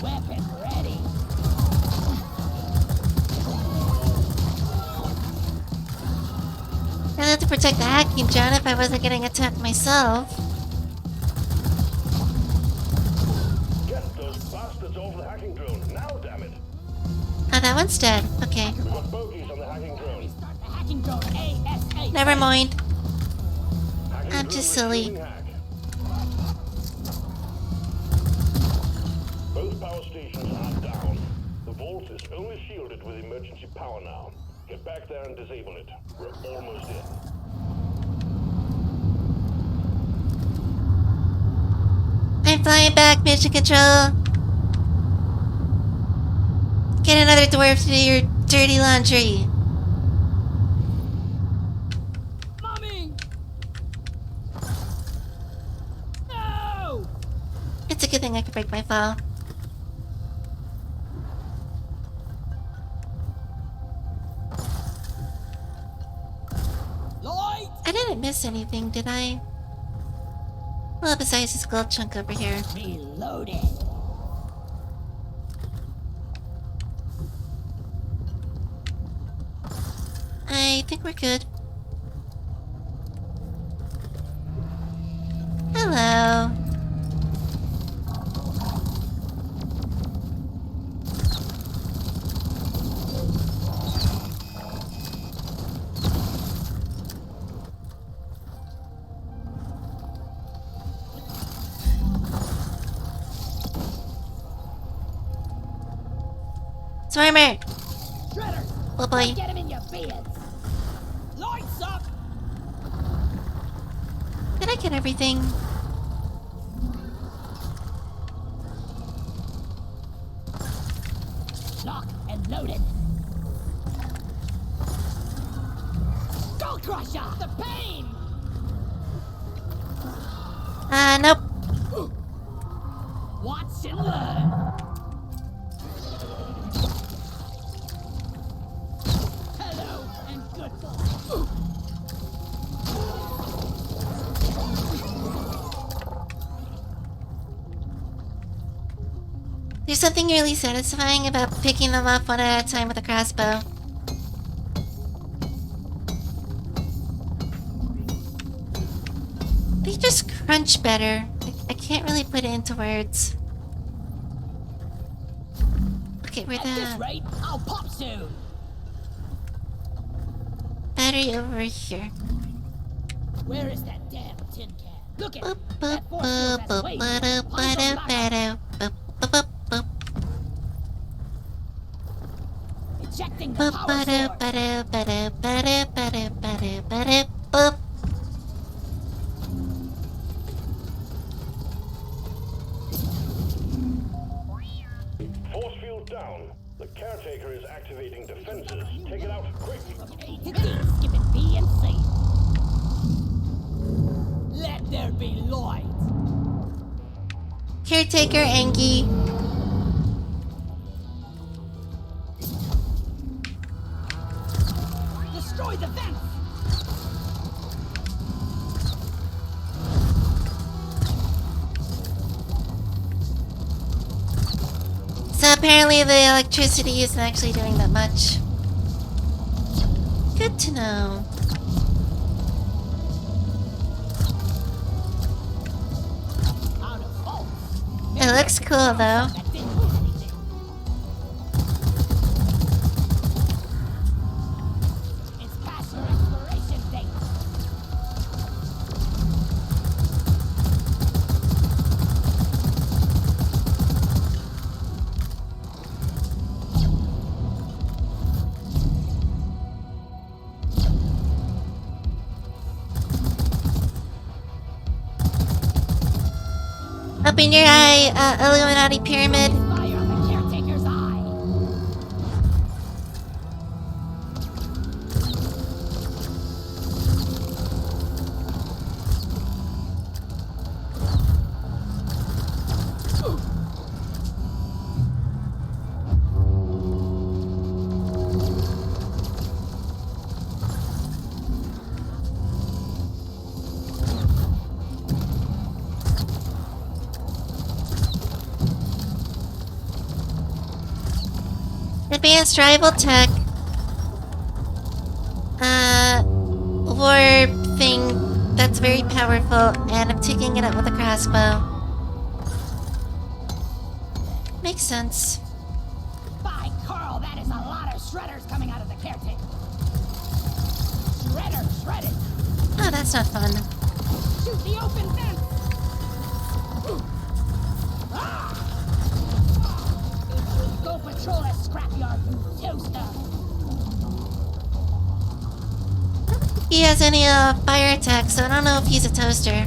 Weapon ready. I'd have to protect the hacking drone if I wasn't getting attacked myself. Get those bastards off the hacking drone. Now, damn it. Oh, that one's dead. Okay. We've got bogeys on the hacking drone. Start the hacking drone ASAP. Never mind. Hacking I'm drone just silly. receiving hack. Both power stations are down. The vault is only shielded with emergency power now. Get back there and disable it. We're almost in. I'm flying back, mission control. Get another dwarf to do your dirty laundry. Mommy! No! It's a good thing I could break my fall. Light! I didn't miss anything, did I? Well, besides this gold chunk over here. Reloaded. I think we're good. Hello. Swarmer! Oh boy. Get him in your beards. Lights up. Did I get everything? Lock and loaded. Skull crusher. The pain. Nope. Watch and learn. Hello and goodbye. There's something really satisfying about picking them up one at a time with a crossbow. They just crunch better. I can't really put it into words. Okay, where At this the rate, I'll pop soon. battery over here. Where is that damn tin can? Look at Boop, it. boop, That force boop, field has boop, weight. ba-do, Punch ba-do, them back up. ba-do, boop, boop, boop, boop. Ejecting the Boop, power ba-do, sword. ba-do, ba-do, ba-do, ba-do, ba-do, ba-do, boop. Force field down. The caretaker is activating defenses. Take it out quick. From A to D, skipping B and C. Let there be light. Caretaker Angie. Destroy the vents. So apparently the electricity isn't actually doing that much. Good to know. Out of fault. It looks cool though. That didn't do anything. It's past your expiration date. Up in your eye, Illuminati pyramid. Fire on the caretaker's eye. Advanced rival tech. Orb thing that's very powerful, and I'm taking it up with a crossbow. Makes sense. By Carl, that is a lot of shredders coming out of the caretaker. Shredder, shredded. Oh, that's not fun. Shoot the open vent. Ah! Go patrol a scrapyard, you toaster. He has any fire attacks, so I don't know if he's a toaster.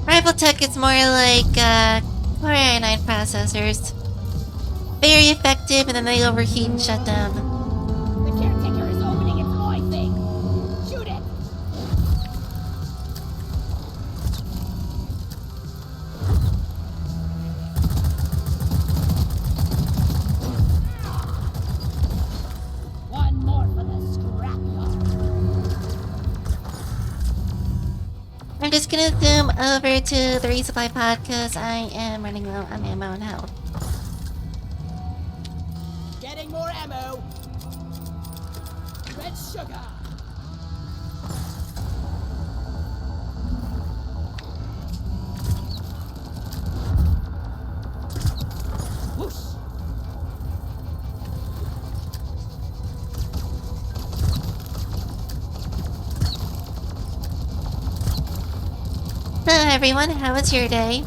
Rival tech is more like Core i9 processors. Very effective, and then they overheat and shut down. The caretaker is opening its eye thing. Shoot it. One more for the scrapyard. I'm just gonna zoom over to the resupply pod because I am running low on ammo and health. Getting more ammo. Red sugar. everyone. How was your day?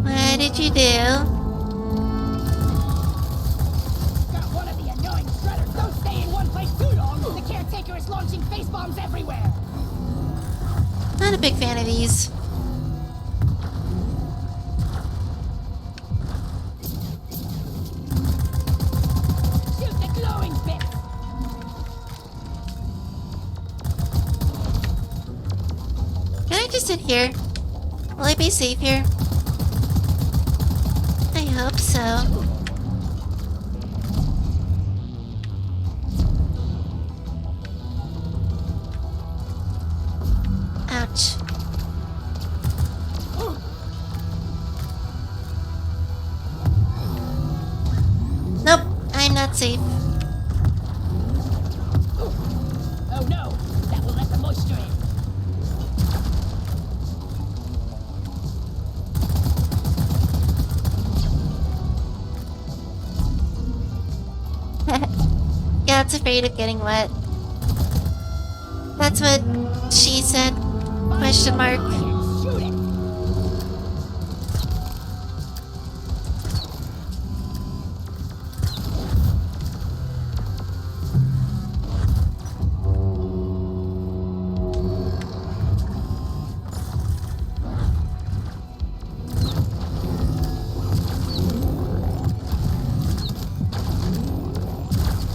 What did you do? Got one of the annoying shredders. Don't stay in one place too long. The caretaker is launching face bombs everywhere. Not a big fan of these. Shoot the glowing bit. Can I just sit here? Will I be safe here? I hope so. Ouch. Nope, I'm not safe. Oh no, that will let the moisture in. God's afraid of getting wet. That's what she said. Question mark. Shoot it.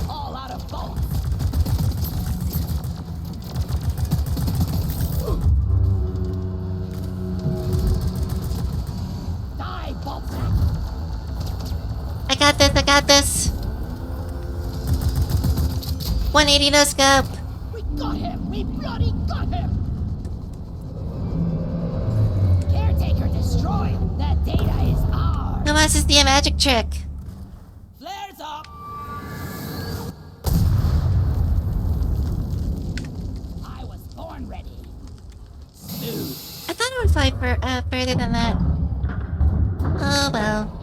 All out of bullets. Die, Boltsack. I got this, I got this. 180 no scope. We got him! We bloody got him! Caretaker destroyed! That data is ours! Who wants to see a magic trick? Flares up! I was born ready. Smooth. I thought it would fly further than that. Oh well.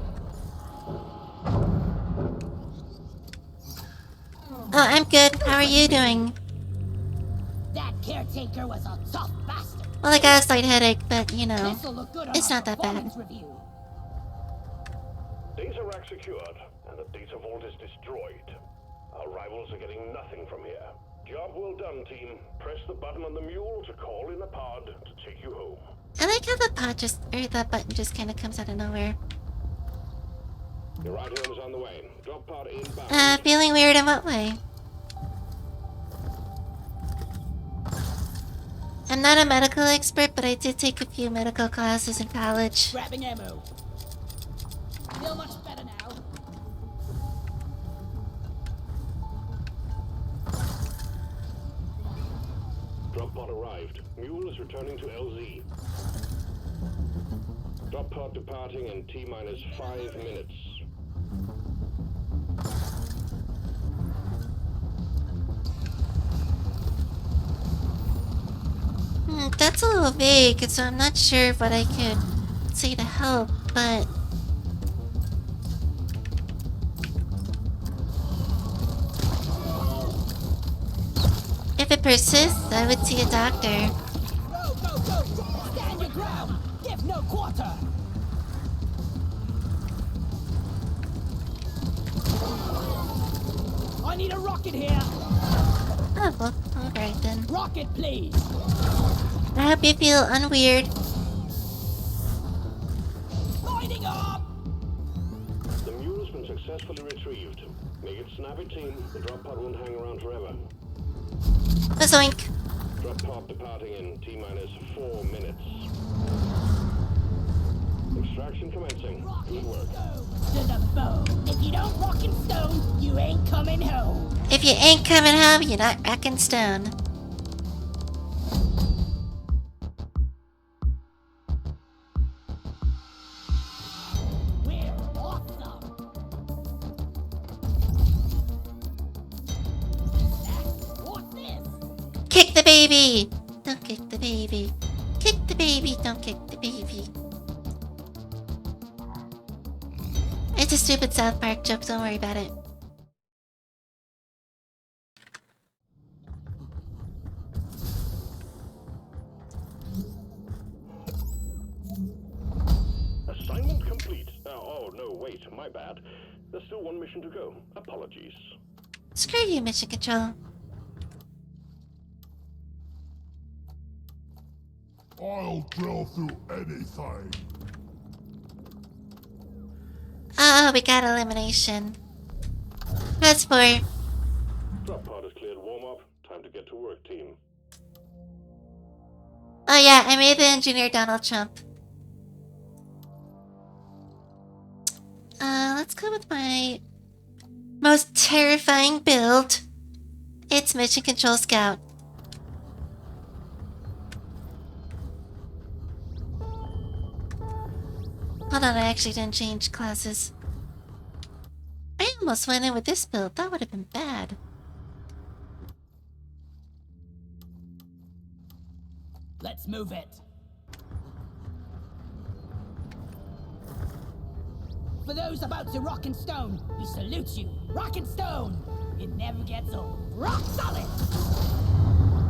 Oh, I'm good. How are you doing? That caretaker was a tough bastard. Well, I got a slight headache, but you know. This'll look good on It's our not that bad. performance review. Data rack secured, and the data vault is destroyed. Our rivals are getting nothing from here. Job well done, team. Press the button on the mule to call in a pod to take you home. I like how the the button just kind of comes out of nowhere. Your ride home is on the way. Drop pod inbound. Feeling weird in what way? I'm not a medical expert, but I did take a few medical classes in college. Grabbing ammo. Feel much better now. Drop pod arrived. Mule is returning to LZ. Drop pod departing in T-minus 5 minutes. That's a little vague, so I'm not sure what I could say to help, but... If it persists, I would see a doctor. Go, go, go! Stand your ground! Give no quarter! I need a rocket here! Oh, well, alright then. Rocket, please! I hope you feel unweird. Lighting up! The mule's been successfully retrieved. Make it snappy, team. The drop pod won't hang around forever. Zoink. Drop pod departing in T-minus 4 minutes. Extraction commencing. Good work. To the bone. If you don't rock and stone, you ain't coming home. If you ain't coming home, you're not rocking stone. We're awesome. What's this? Kick the baby! Don't kick the baby. Kick the baby, don't kick the baby. It's a stupid South Park joke, don't worry about it. Oh, no, wait, my bad. There's still one mission to go. Apologies. Screw you, Mission Control. I'll drill through anything. Oh, we got elimination. Press 4. Drop pod is cleared warm-up. Time to get to work, team. Oh yeah, I made the engineer Donald Trump. Let's go with my most terrifying build. It's Mission Control Scout. Hold on, I actually didn't change classes. I almost went in with this build. That would have been bad. Let's move it. For those about to rock and stone, we salute you. Rock and stone. It never gets old. Rock solid.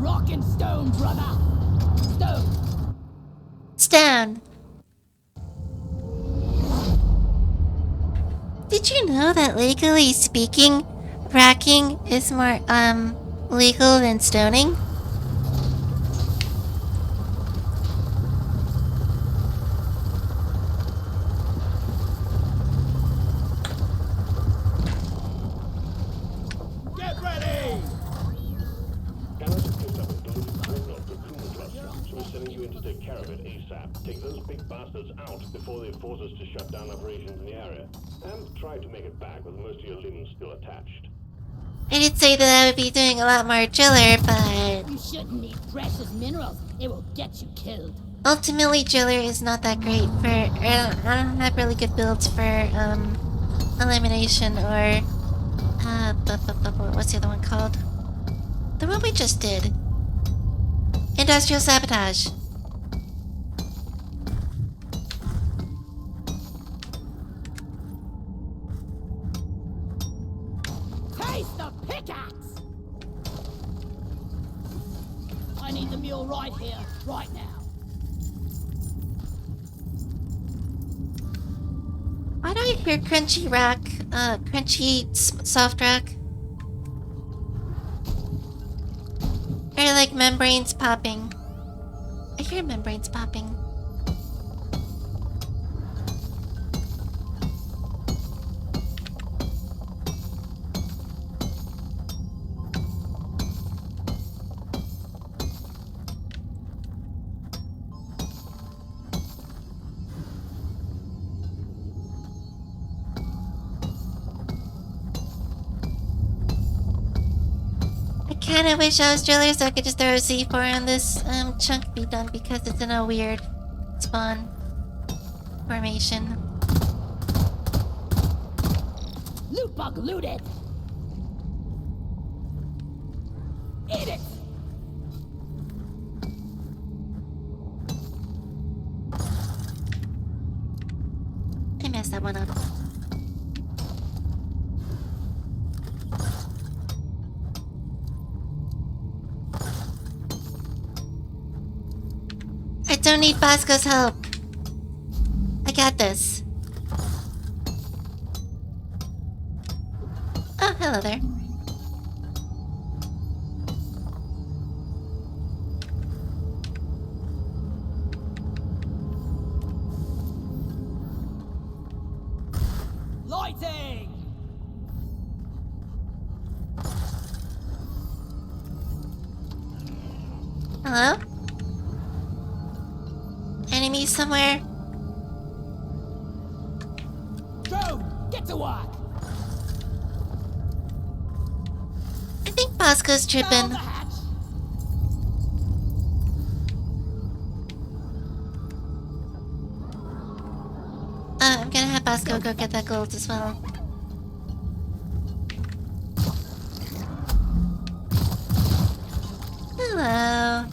Rock and stone, brother. Stone. Stone. Did you know that legally speaking, racking is more, legal than stoning? Get ready. Garrett picked up a delivered dreadnought cocoon cluster, so we're sending you in to take care of it ASAP. Take those big bastards out before they force us to shut down operations in the area. And try to make it back with most of your limbs still attached. I did say that I would be doing a lot more driller, but You shouldn't need precious minerals. It will get you killed. ultimately driller is not that great for, I don't have really good builds for, elimination or, what's the other one called? The one we just did. Industrial sabotage. Taste the pickaxe! I need the mule right here, right now. Why do I hear crunchy rock, soft rock? Or like membranes popping. I hear membranes popping. I kinda wish I was driller so I could just throw a C4 on this chunk be done because it's in a weird spawn formation. Loot bug looted! Eat it! I messed that one up. I don't need Bosco's help. I got this. Oh, hello there. Lighting! Hello? Enemies somewhere? Drone, get to work! I think Bosco's Down tripping. the hatch! I'm gonna have Bosco go get that gold as well. Hello.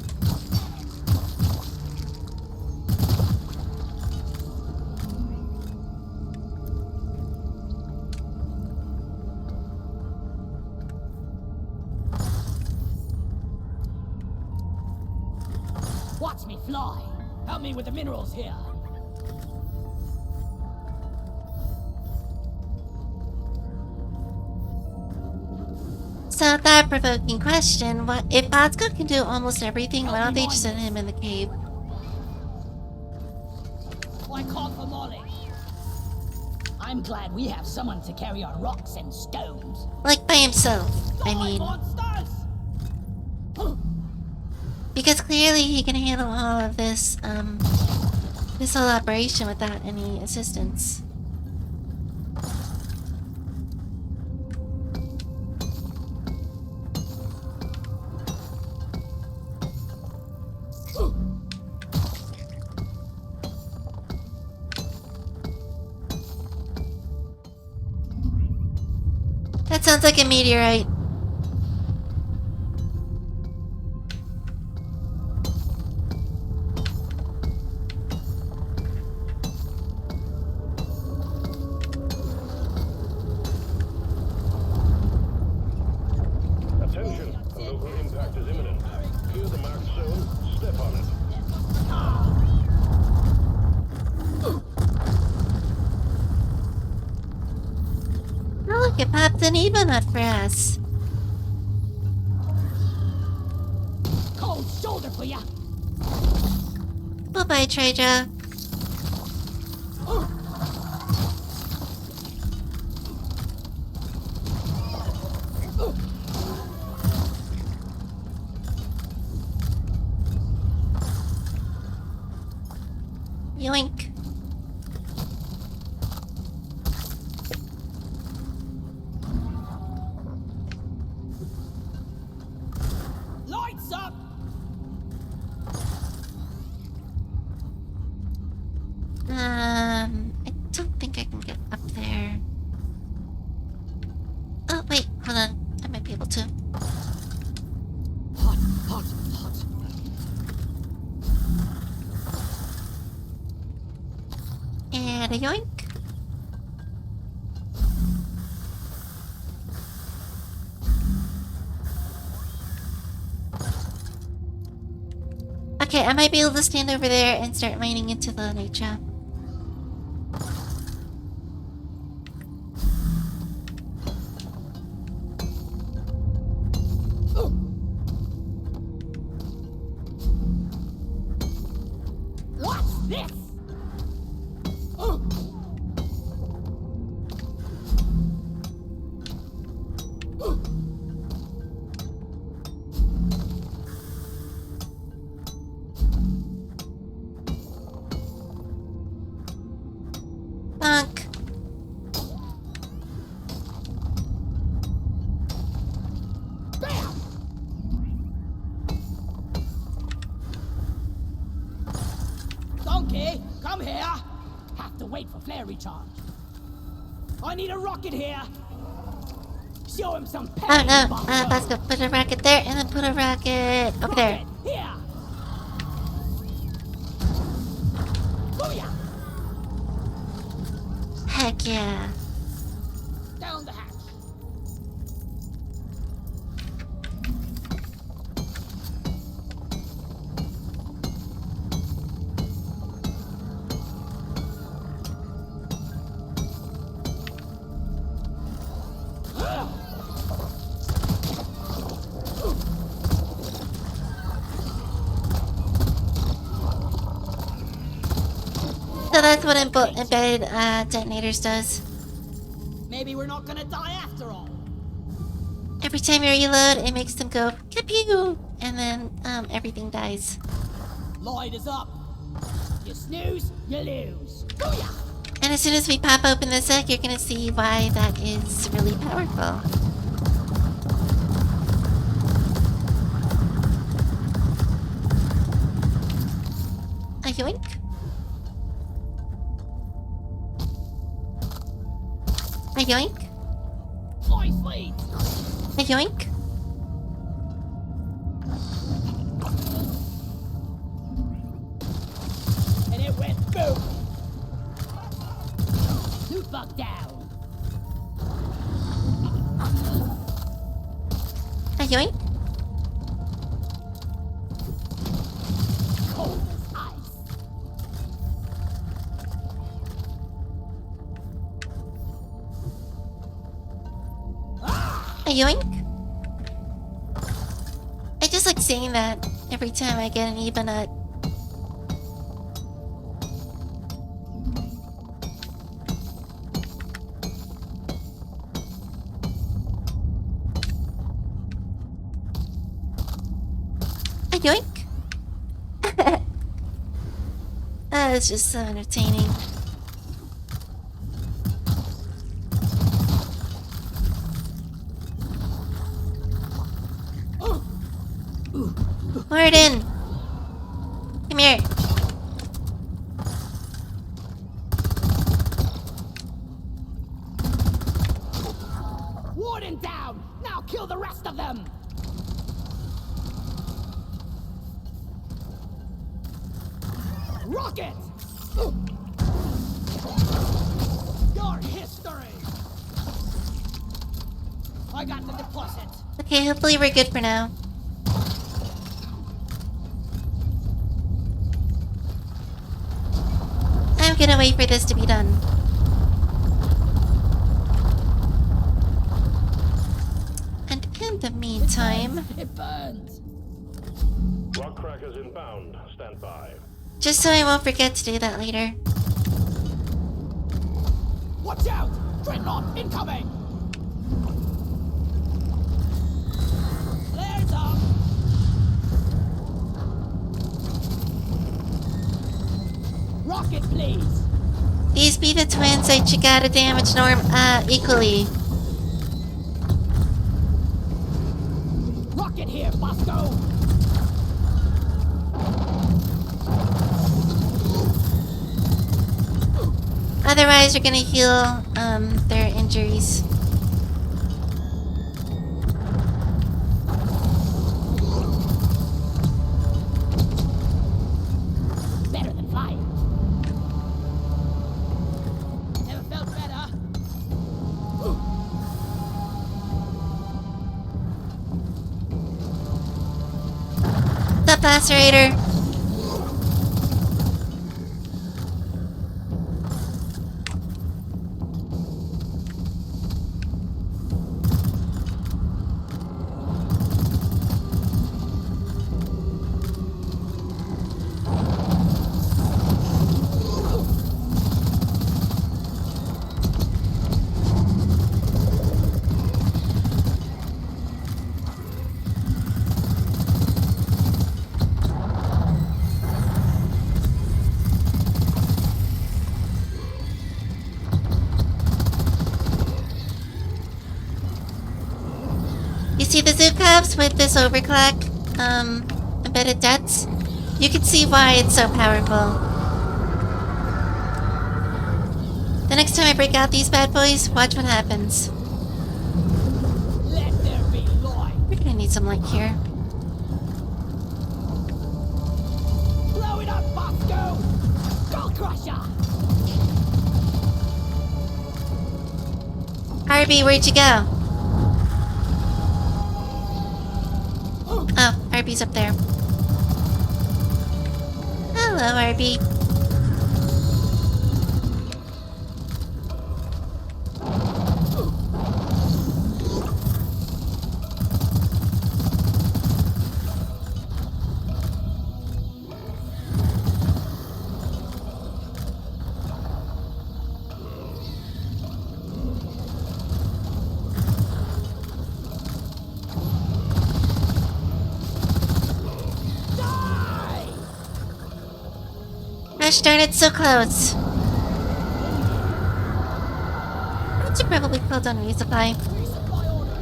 Watch me fly! Help me with the minerals here! So, thought-provoking question, what if Bosco can do almost everything, why don't they just send him in the cave? I can't for Molly. I'm glad we have someone to carry our rocks and stones. Like, by himself, I Die, mean. monsters! Because clearly he can handle all of this, this whole operation without any assistance. That sounds like a meteorite. Attention, a local impact is imminent. Clear the marked zone, step on it. Oh, look, it popped an Ebonut for us. Cold shoulder for ya! Bye-bye, Treasure. Yoink. Lights up! I don't think I can get up there. Oh, wait, hold on. I might be able to. Hot, hot, hot. And a yoink. Okay, I might be able to stand over there and start mining into the nature. What's this? Bonk. Bam! Donkey, come here! Have to wait for flare recharge. I need a rocket here! Show him some Oh pain, no, Bongo. Bosco, put a rocket there and then put a rocket over there. Rocket, here! Booyah! Heck yeah. Down the hatch. So that's what embedded detonators does. Maybe we're not gonna die after all. Every time you reload, it makes them go kapew, and then everything dies. Light is up. You snooze, you lose. Booyah! And as soon as we pop open this egg, you're gonna see why that is really powerful. A yoink. A yoink. My feet! A yoink. And it went boom! Loot bug down! A yoink. Cold as ice! A yoink. saying that every time I get an Eva nut. A yoink! It's just so entertaining. Warden! Come here. Warden down! Now kill the rest of them! Rocket! Your history! I got the deposit. Okay, hopefully we're good for now. I'm gonna wait for this to be done. And in the meantime, It burns. Rock crackers inbound. Stand by. just so I won't forget to do that later. Watch out! Dreadnought incoming! Flares up! Rocket, please! These be the twins I check out a damage norm, equally. Rocket here, Bosco! Otherwise, we're gonna heal, their injuries. Better than fire. Never felt better. The Lacerator! You see the zoo cubs with this overclock, embedded deaths? You can see why it's so powerful. The next time I break out these bad boys, watch what happens. Let there be light. We're gonna need some light here. Blow it up, Bosco! Skull Crusher! Arby, where'd you go? Oh, Arby's up there. Hello, Arby. Gosh darn it, so close. I should probably pull down resupply. Resupply order.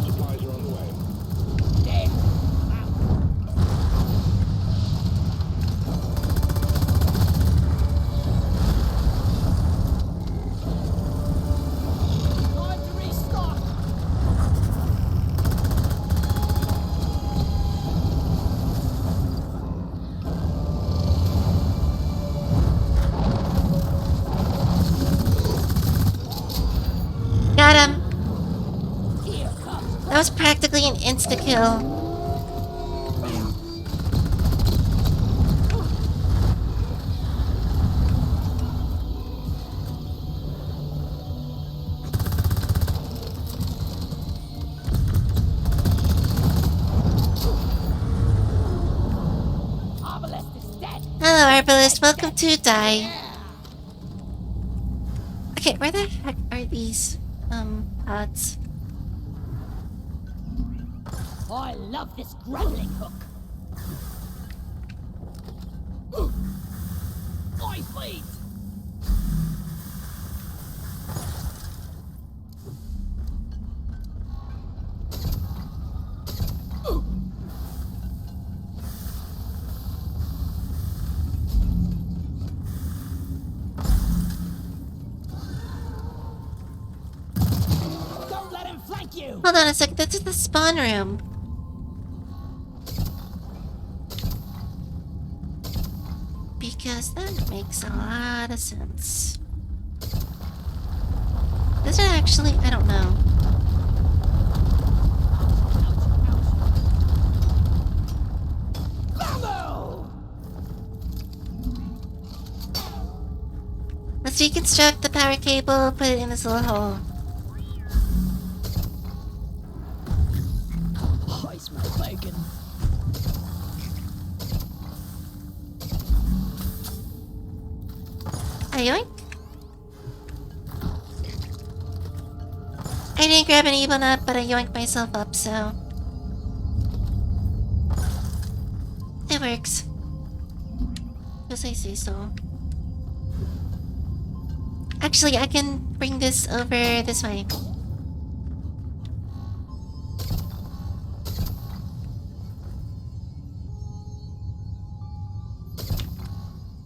Supplies are on the way. Dead. Time to restock. Got him. Here comes. That was practically an insta-kill. Hello, Herbalist. Welcome to Die. Okay, where the heck are these, pods? I love this grappling hook. My feet! Don't let him flank you! Hold on a second, this is the spawn room. Because that makes a lot of sense. Is it actually? I don't know. Let's deconstruct the power cable, put it in this little hole. I smell bacon. Yoink. I didn't grab an evil nut, but I yoinked myself up, so... it works. Because I say so. Actually, I can bring this over this way.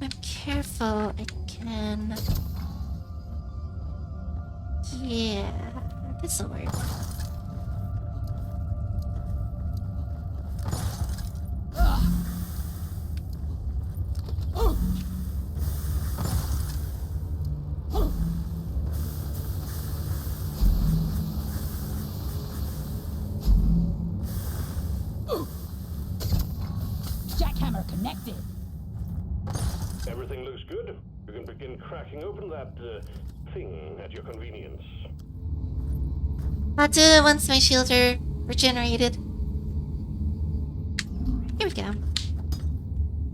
I'm careful, I can... yeah, this'll work. Jackhammer connected. Everything looks good. You can begin cracking open that thing at your convenience. I'll do it once my shields are regenerated. Here we go.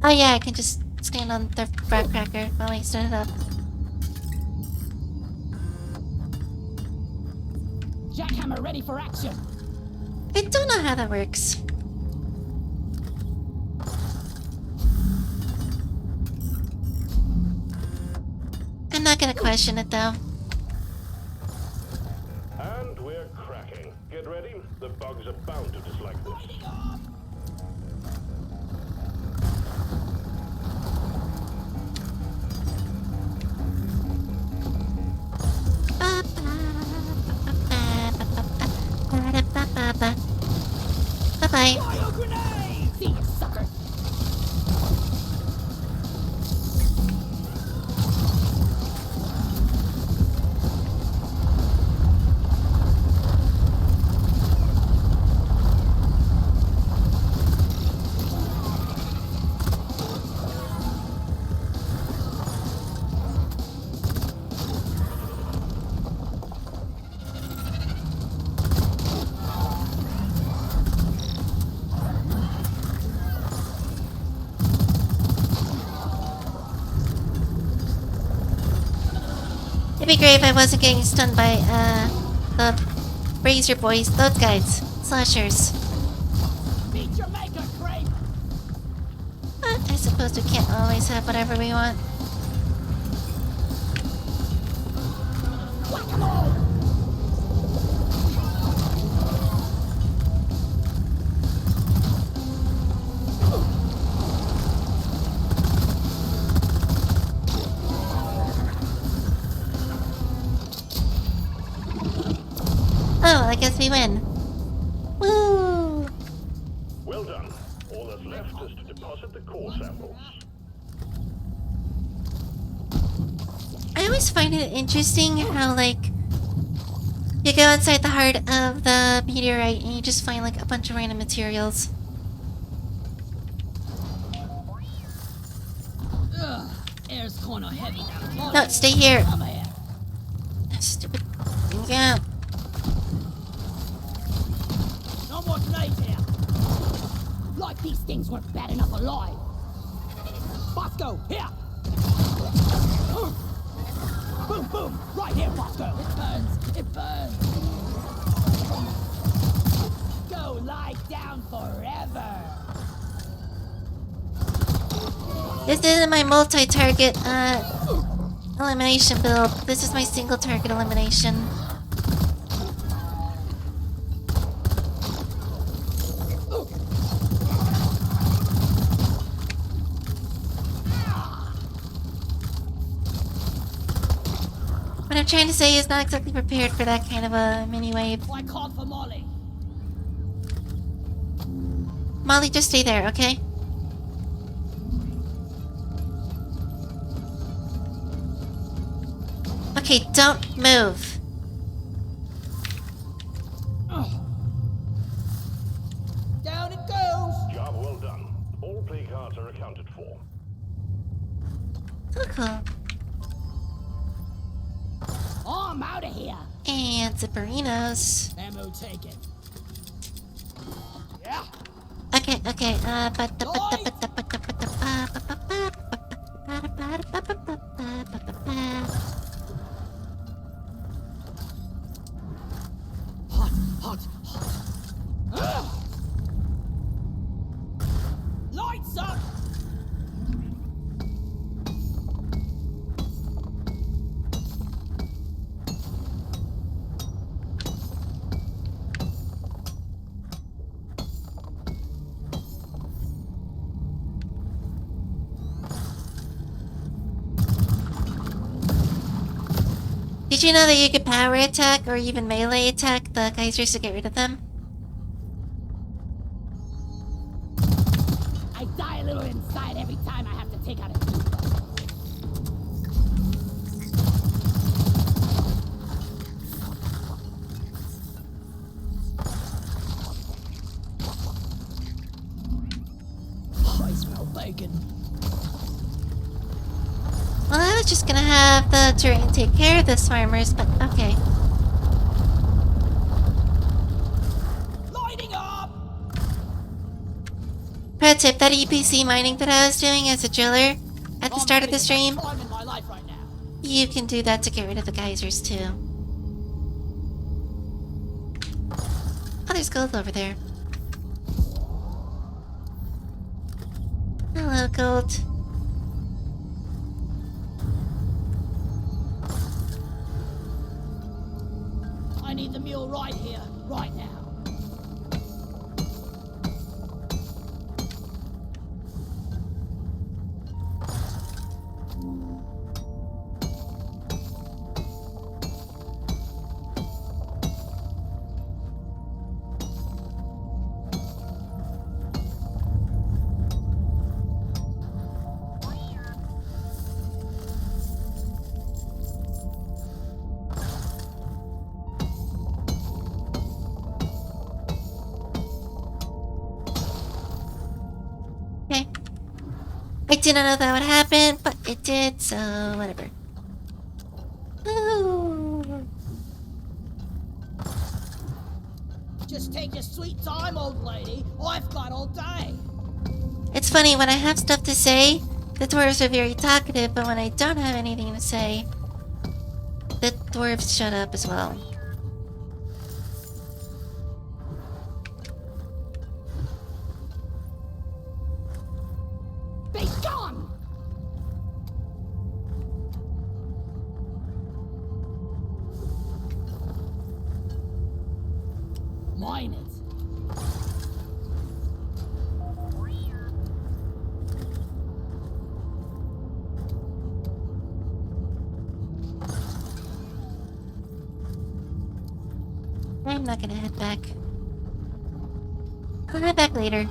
Oh yeah, I can just stand on the firecracker while I set it up. Jackhammer ready for action. I don't know how that works. I'm not gonna question it though. And we're cracking. Get ready. The bugs are bound to dislike this. Bye-bye. Fire grenade! See you, sucker! It'd be great if I wasn't getting stunned by, the Razor Boys, those guys, slashers. Meet your maker, creep! But I suppose we can't always have whatever we want. Whack-a-mole! Oh, I guess we win. Woo! Well done. All that's left is to deposit the core samples. I always find it interesting how, like, you go inside the heart of the meteorite and you just find, like, a bunch of random materials. Ugh, air's kinda heavy now. No, stay here. Come here. Stupid. Yeah. No more grenades here. Like these things weren't bad enough alive. Bosco, here! Boom, boom! Right here, Bosco! It burns! It burns! Go lie down forever! This isn't my multi-target, elimination build. This is my single-target elimination. What I'm trying to say is not exactly prepared for that kind of a mini-wave. I called for Molly. Molly, just stay there, okay? Okay, don't move. Down it goes! Job well done. All play cards are accounted for. Oh, cool. Oh, I'm out of here! And zipperinos. Ammo taken. Yeah! Okay. Hot, hot, hot. Lights up! Did you know that you could power attack or even melee attack the geysers to get rid of them? I die a little inside every time I have to take out a tube. Oh, I smell bacon. Well, I was just gonna have the terrain take care of this farmers, but okay. Lighting up! Pro tip, that EPC mining that I was doing as a driller at the start of the stream, I'm in my life right now. you can do that to get rid of the geysers too. Oh, there's gold over there. Hello, gold. I need the mule right here, right now. Okay. I didn't know that would happen, but it did, so whatever. Ooh. Just take your sweet time, old lady. I've got all day. It's funny, when I have stuff to say, the dwarves are very talkative, but when I don't have anything to say, the dwarves shut up as well. Be gone! Mine it. I'm not gonna head back. I'll head back later.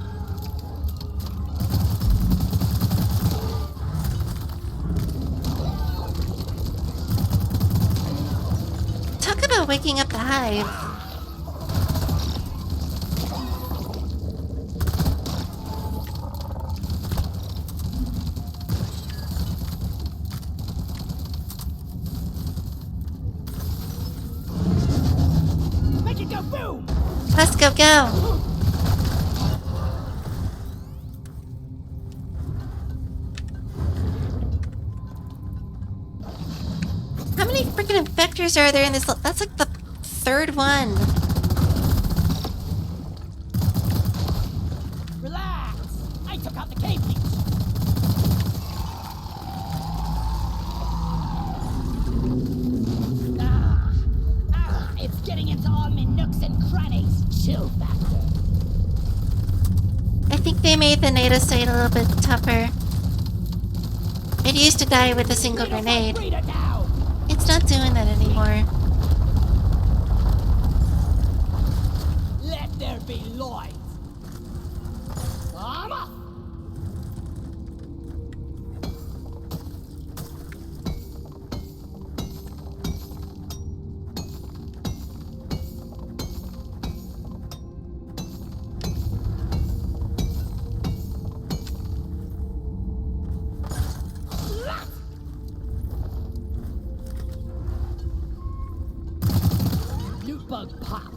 Talk about waking up the hive. Make it go boom! Let's go. freaking infectors are there in this? That's like the third one. Relax! I took out the cave leech! It's getting into all my nooks and crannies. Chill factor. I think they made the NATO site a little bit tougher. It used to die with a single grenade. It's not doing that anymore. Let there be light. Armor! Loot bug pop.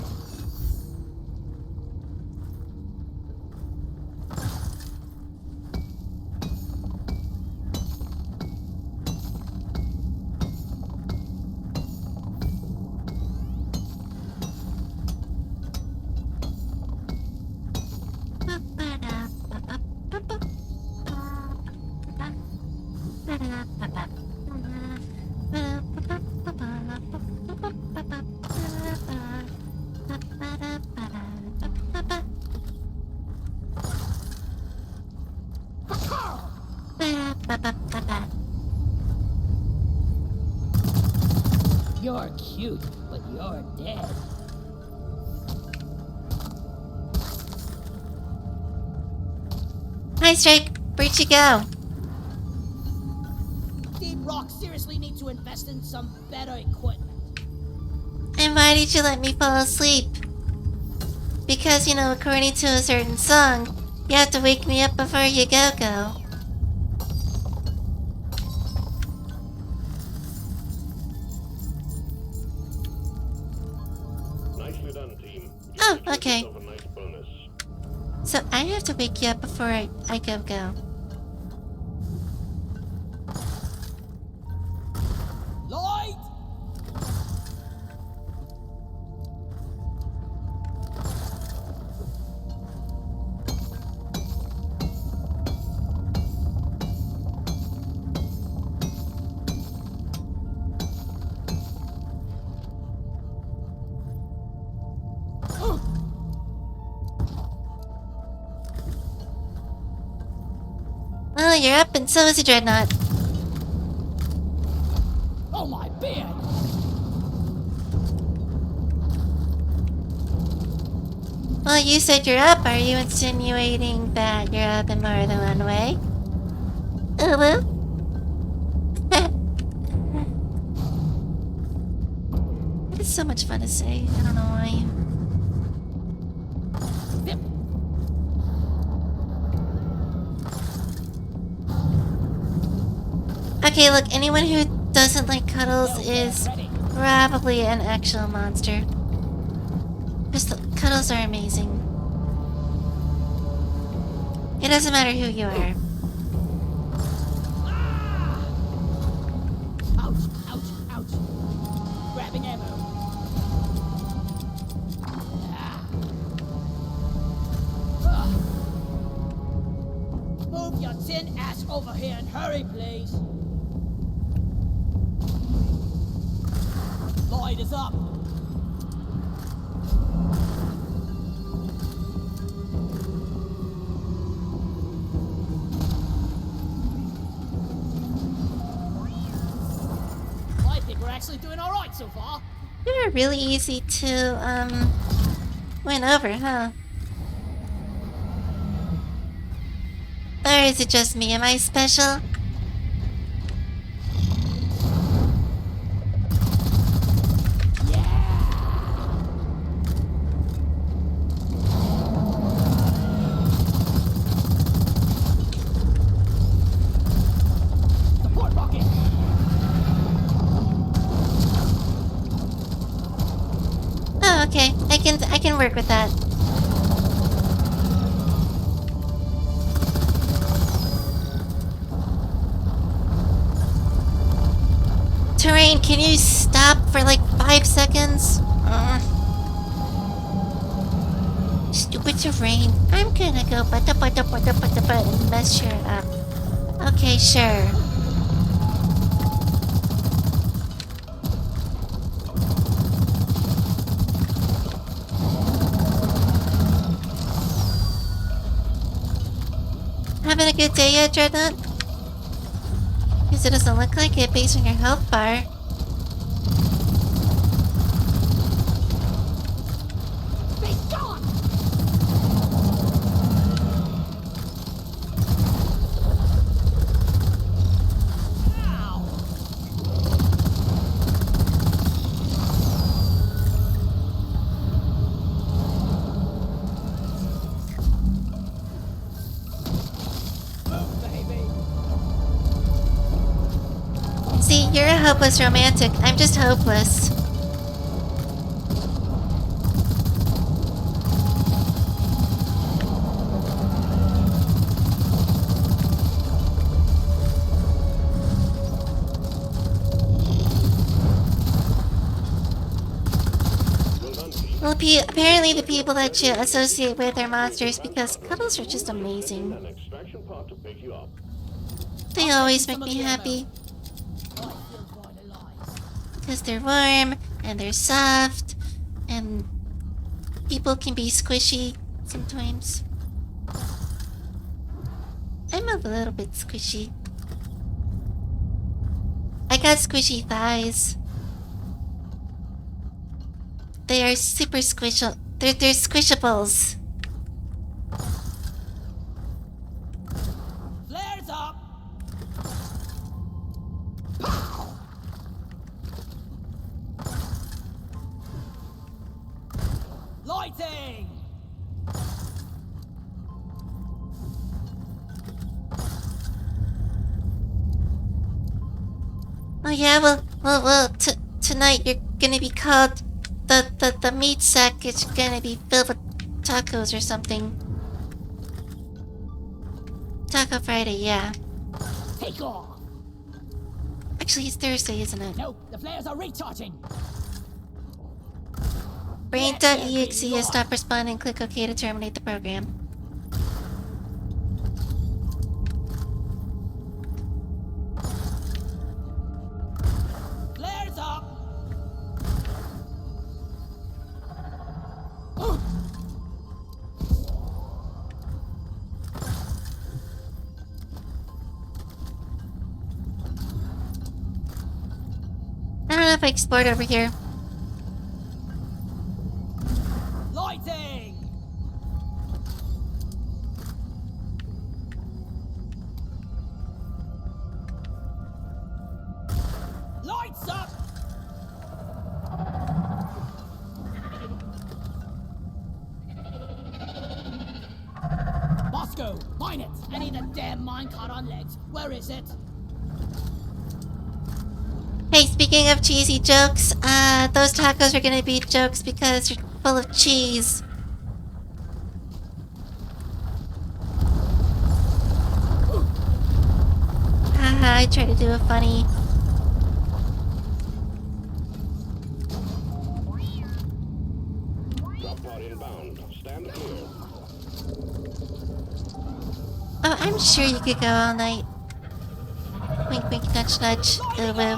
You're cute, but you're dead. Hi, Strike. Where'd you go? Deep Rock seriously need to invest in some better equipment. And why did you let me fall asleep? Because, you know, according to a certain song, you have to wake me up before you go. Nicely done, team. Oh, okay. Yourself a nice bonus. So I have to wake you up before I go. Light! Well, you're up and so is the Dreadnought. Oh my beard! Well, you said you're up. Are you insinuating that you're up in more than one way? Well. It's so much fun to say. I don't know why. Zip! Okay, look, anyone who doesn't like cuddles is probably an actual monster. Because the cuddles are amazing. It doesn't matter who you are. Ouch, ouch, ouch. Grabbing ammo. Move your tin ass over here and hurry, please. Light is up. I think we're actually doing all right so far. You were really easy to, win over, huh? Or is it just me? Am I special? Support rocket. Oh, okay. I can work with that. Terrain Rain, can you stop for like 5 seconds? Stupid terrain. I'm gonna go and mess her up. Okay, sure. Having a good day yet, Dreadnought? Because it doesn't look like it based on your health bar. Be gone! Ow! Move, baby! See, you're a hopeless romantic. I'm just hopeless. Well, apparently the people that you associate with are monsters because cuddles are just amazing. An extraction pod to pick you up. They always make me happy I feel quite alive. because they're warm and they're soft and people can be squishy sometimes. I'm a little bit squishy. I got squishy thighs. They are super squishable. They're squishables. Flares up! Lighting! Oh yeah, tonight you're gonna be called the meat sack is gonna be filled with tacos or something. Taco Friday, yeah. Take off! Actually, it's Thursday, isn't it? No, the flares are recharging! Brain.exe has stopped responding. Click OK to terminate the program. Flares up! I don't know if I explored over here. Lighting! Lights up! Bosco, mine it! I need a damn minecart on legs. Where is it? Hey, speaking of cheesy jokes, those tacos are gonna be jokes because they're full of cheese. Haha, I tried to do a funny. Drop pod inbound. Stand clear. Oh, I'm sure you could go all night. Wink, wink, nudge, nudge. Ooh, woo.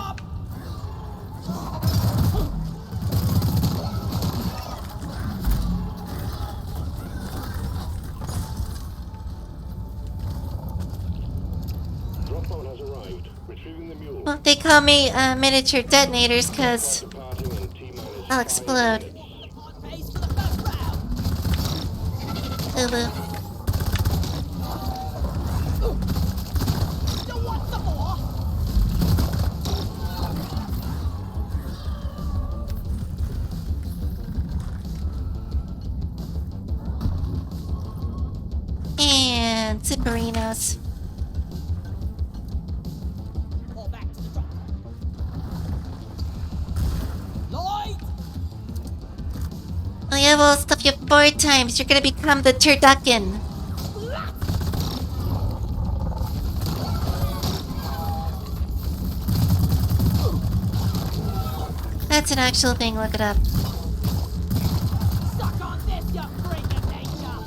Drop pod has arrived. Retrieving the mule. Well, they call me miniature detonators because Departing in T-minus I'll 5 explode. minutes. On pace for the first round. Ooh, woo. You want some more? And Zipperinos. Or back to the drop. Light! Oh yeah, well, stuff you 4 times. You're gonna become the turducken. That's an actual thing, look it up. Suck on this, you freak of nature!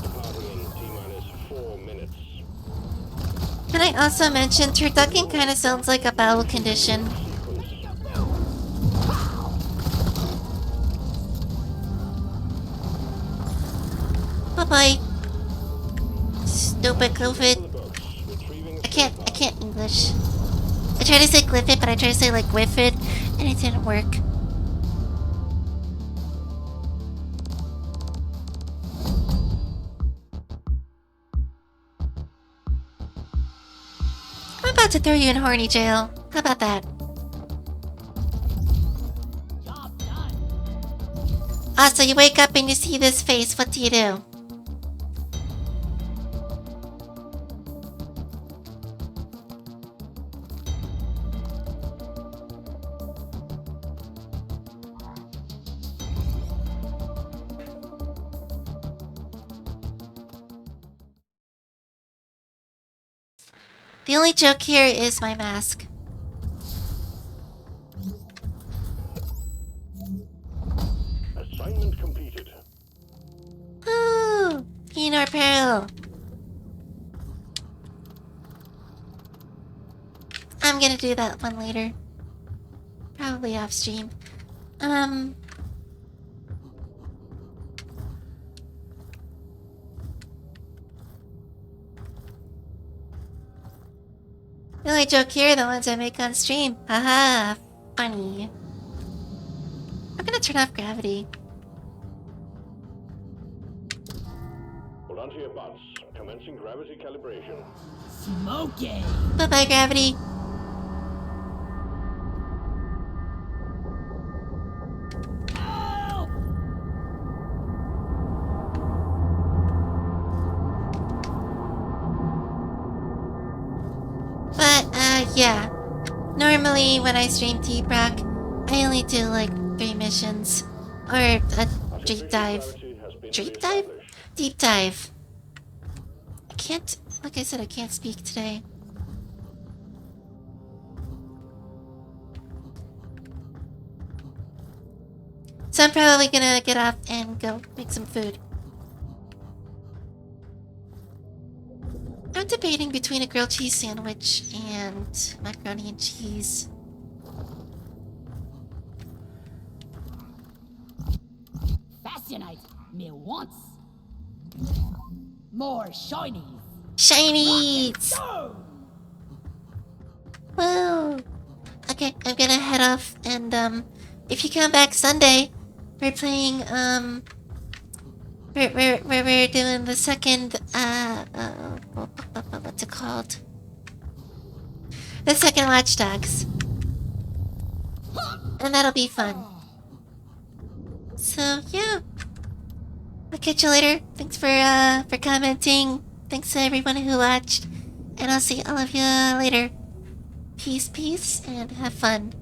Departing in T-minus 4 minutes. Can I also mention, turducken kind of sounds like a bowel condition. Bye-bye. Stupid COVID. I can't English. I tried to say Gliffit, but I tried to say like Whiffit, and it didn't work. I'm about to throw you in horny jail. How about that? Job done. So you wake up and you see this face. What do you do? The only joke here is my mask. Assignment completed. Woo! Penor Peril. I'm gonna do that one later. Probably off stream. The only joke here are the ones I make on stream. Haha, funny. I'm gonna turn off gravity. Hold on to your butts. Commencing gravity calibration. Smoking! Bye-bye, gravity. Help! But, yeah. Normally, when I stream Deep Rock, I only do, like, 3 missions. Or a deep dive. Deep dive? Deep dive. I can't... Like I said, I can't speak today. So I'm probably gonna get off and go make some food. I'm debating between a grilled cheese sandwich and macaroni and cheese. Fascinate me once. More shinies. Shinies! Stone! Woo! Okay, I'm gonna head off and, if you come back Sunday, we're playing, we're doing the second, what's it called? The second Watch Dogs. And that'll be fun. So, yeah. I'll catch you later. Thanks for commenting. Thanks to everyone who watched. And I'll see all of you later. Peace, peace, and have fun.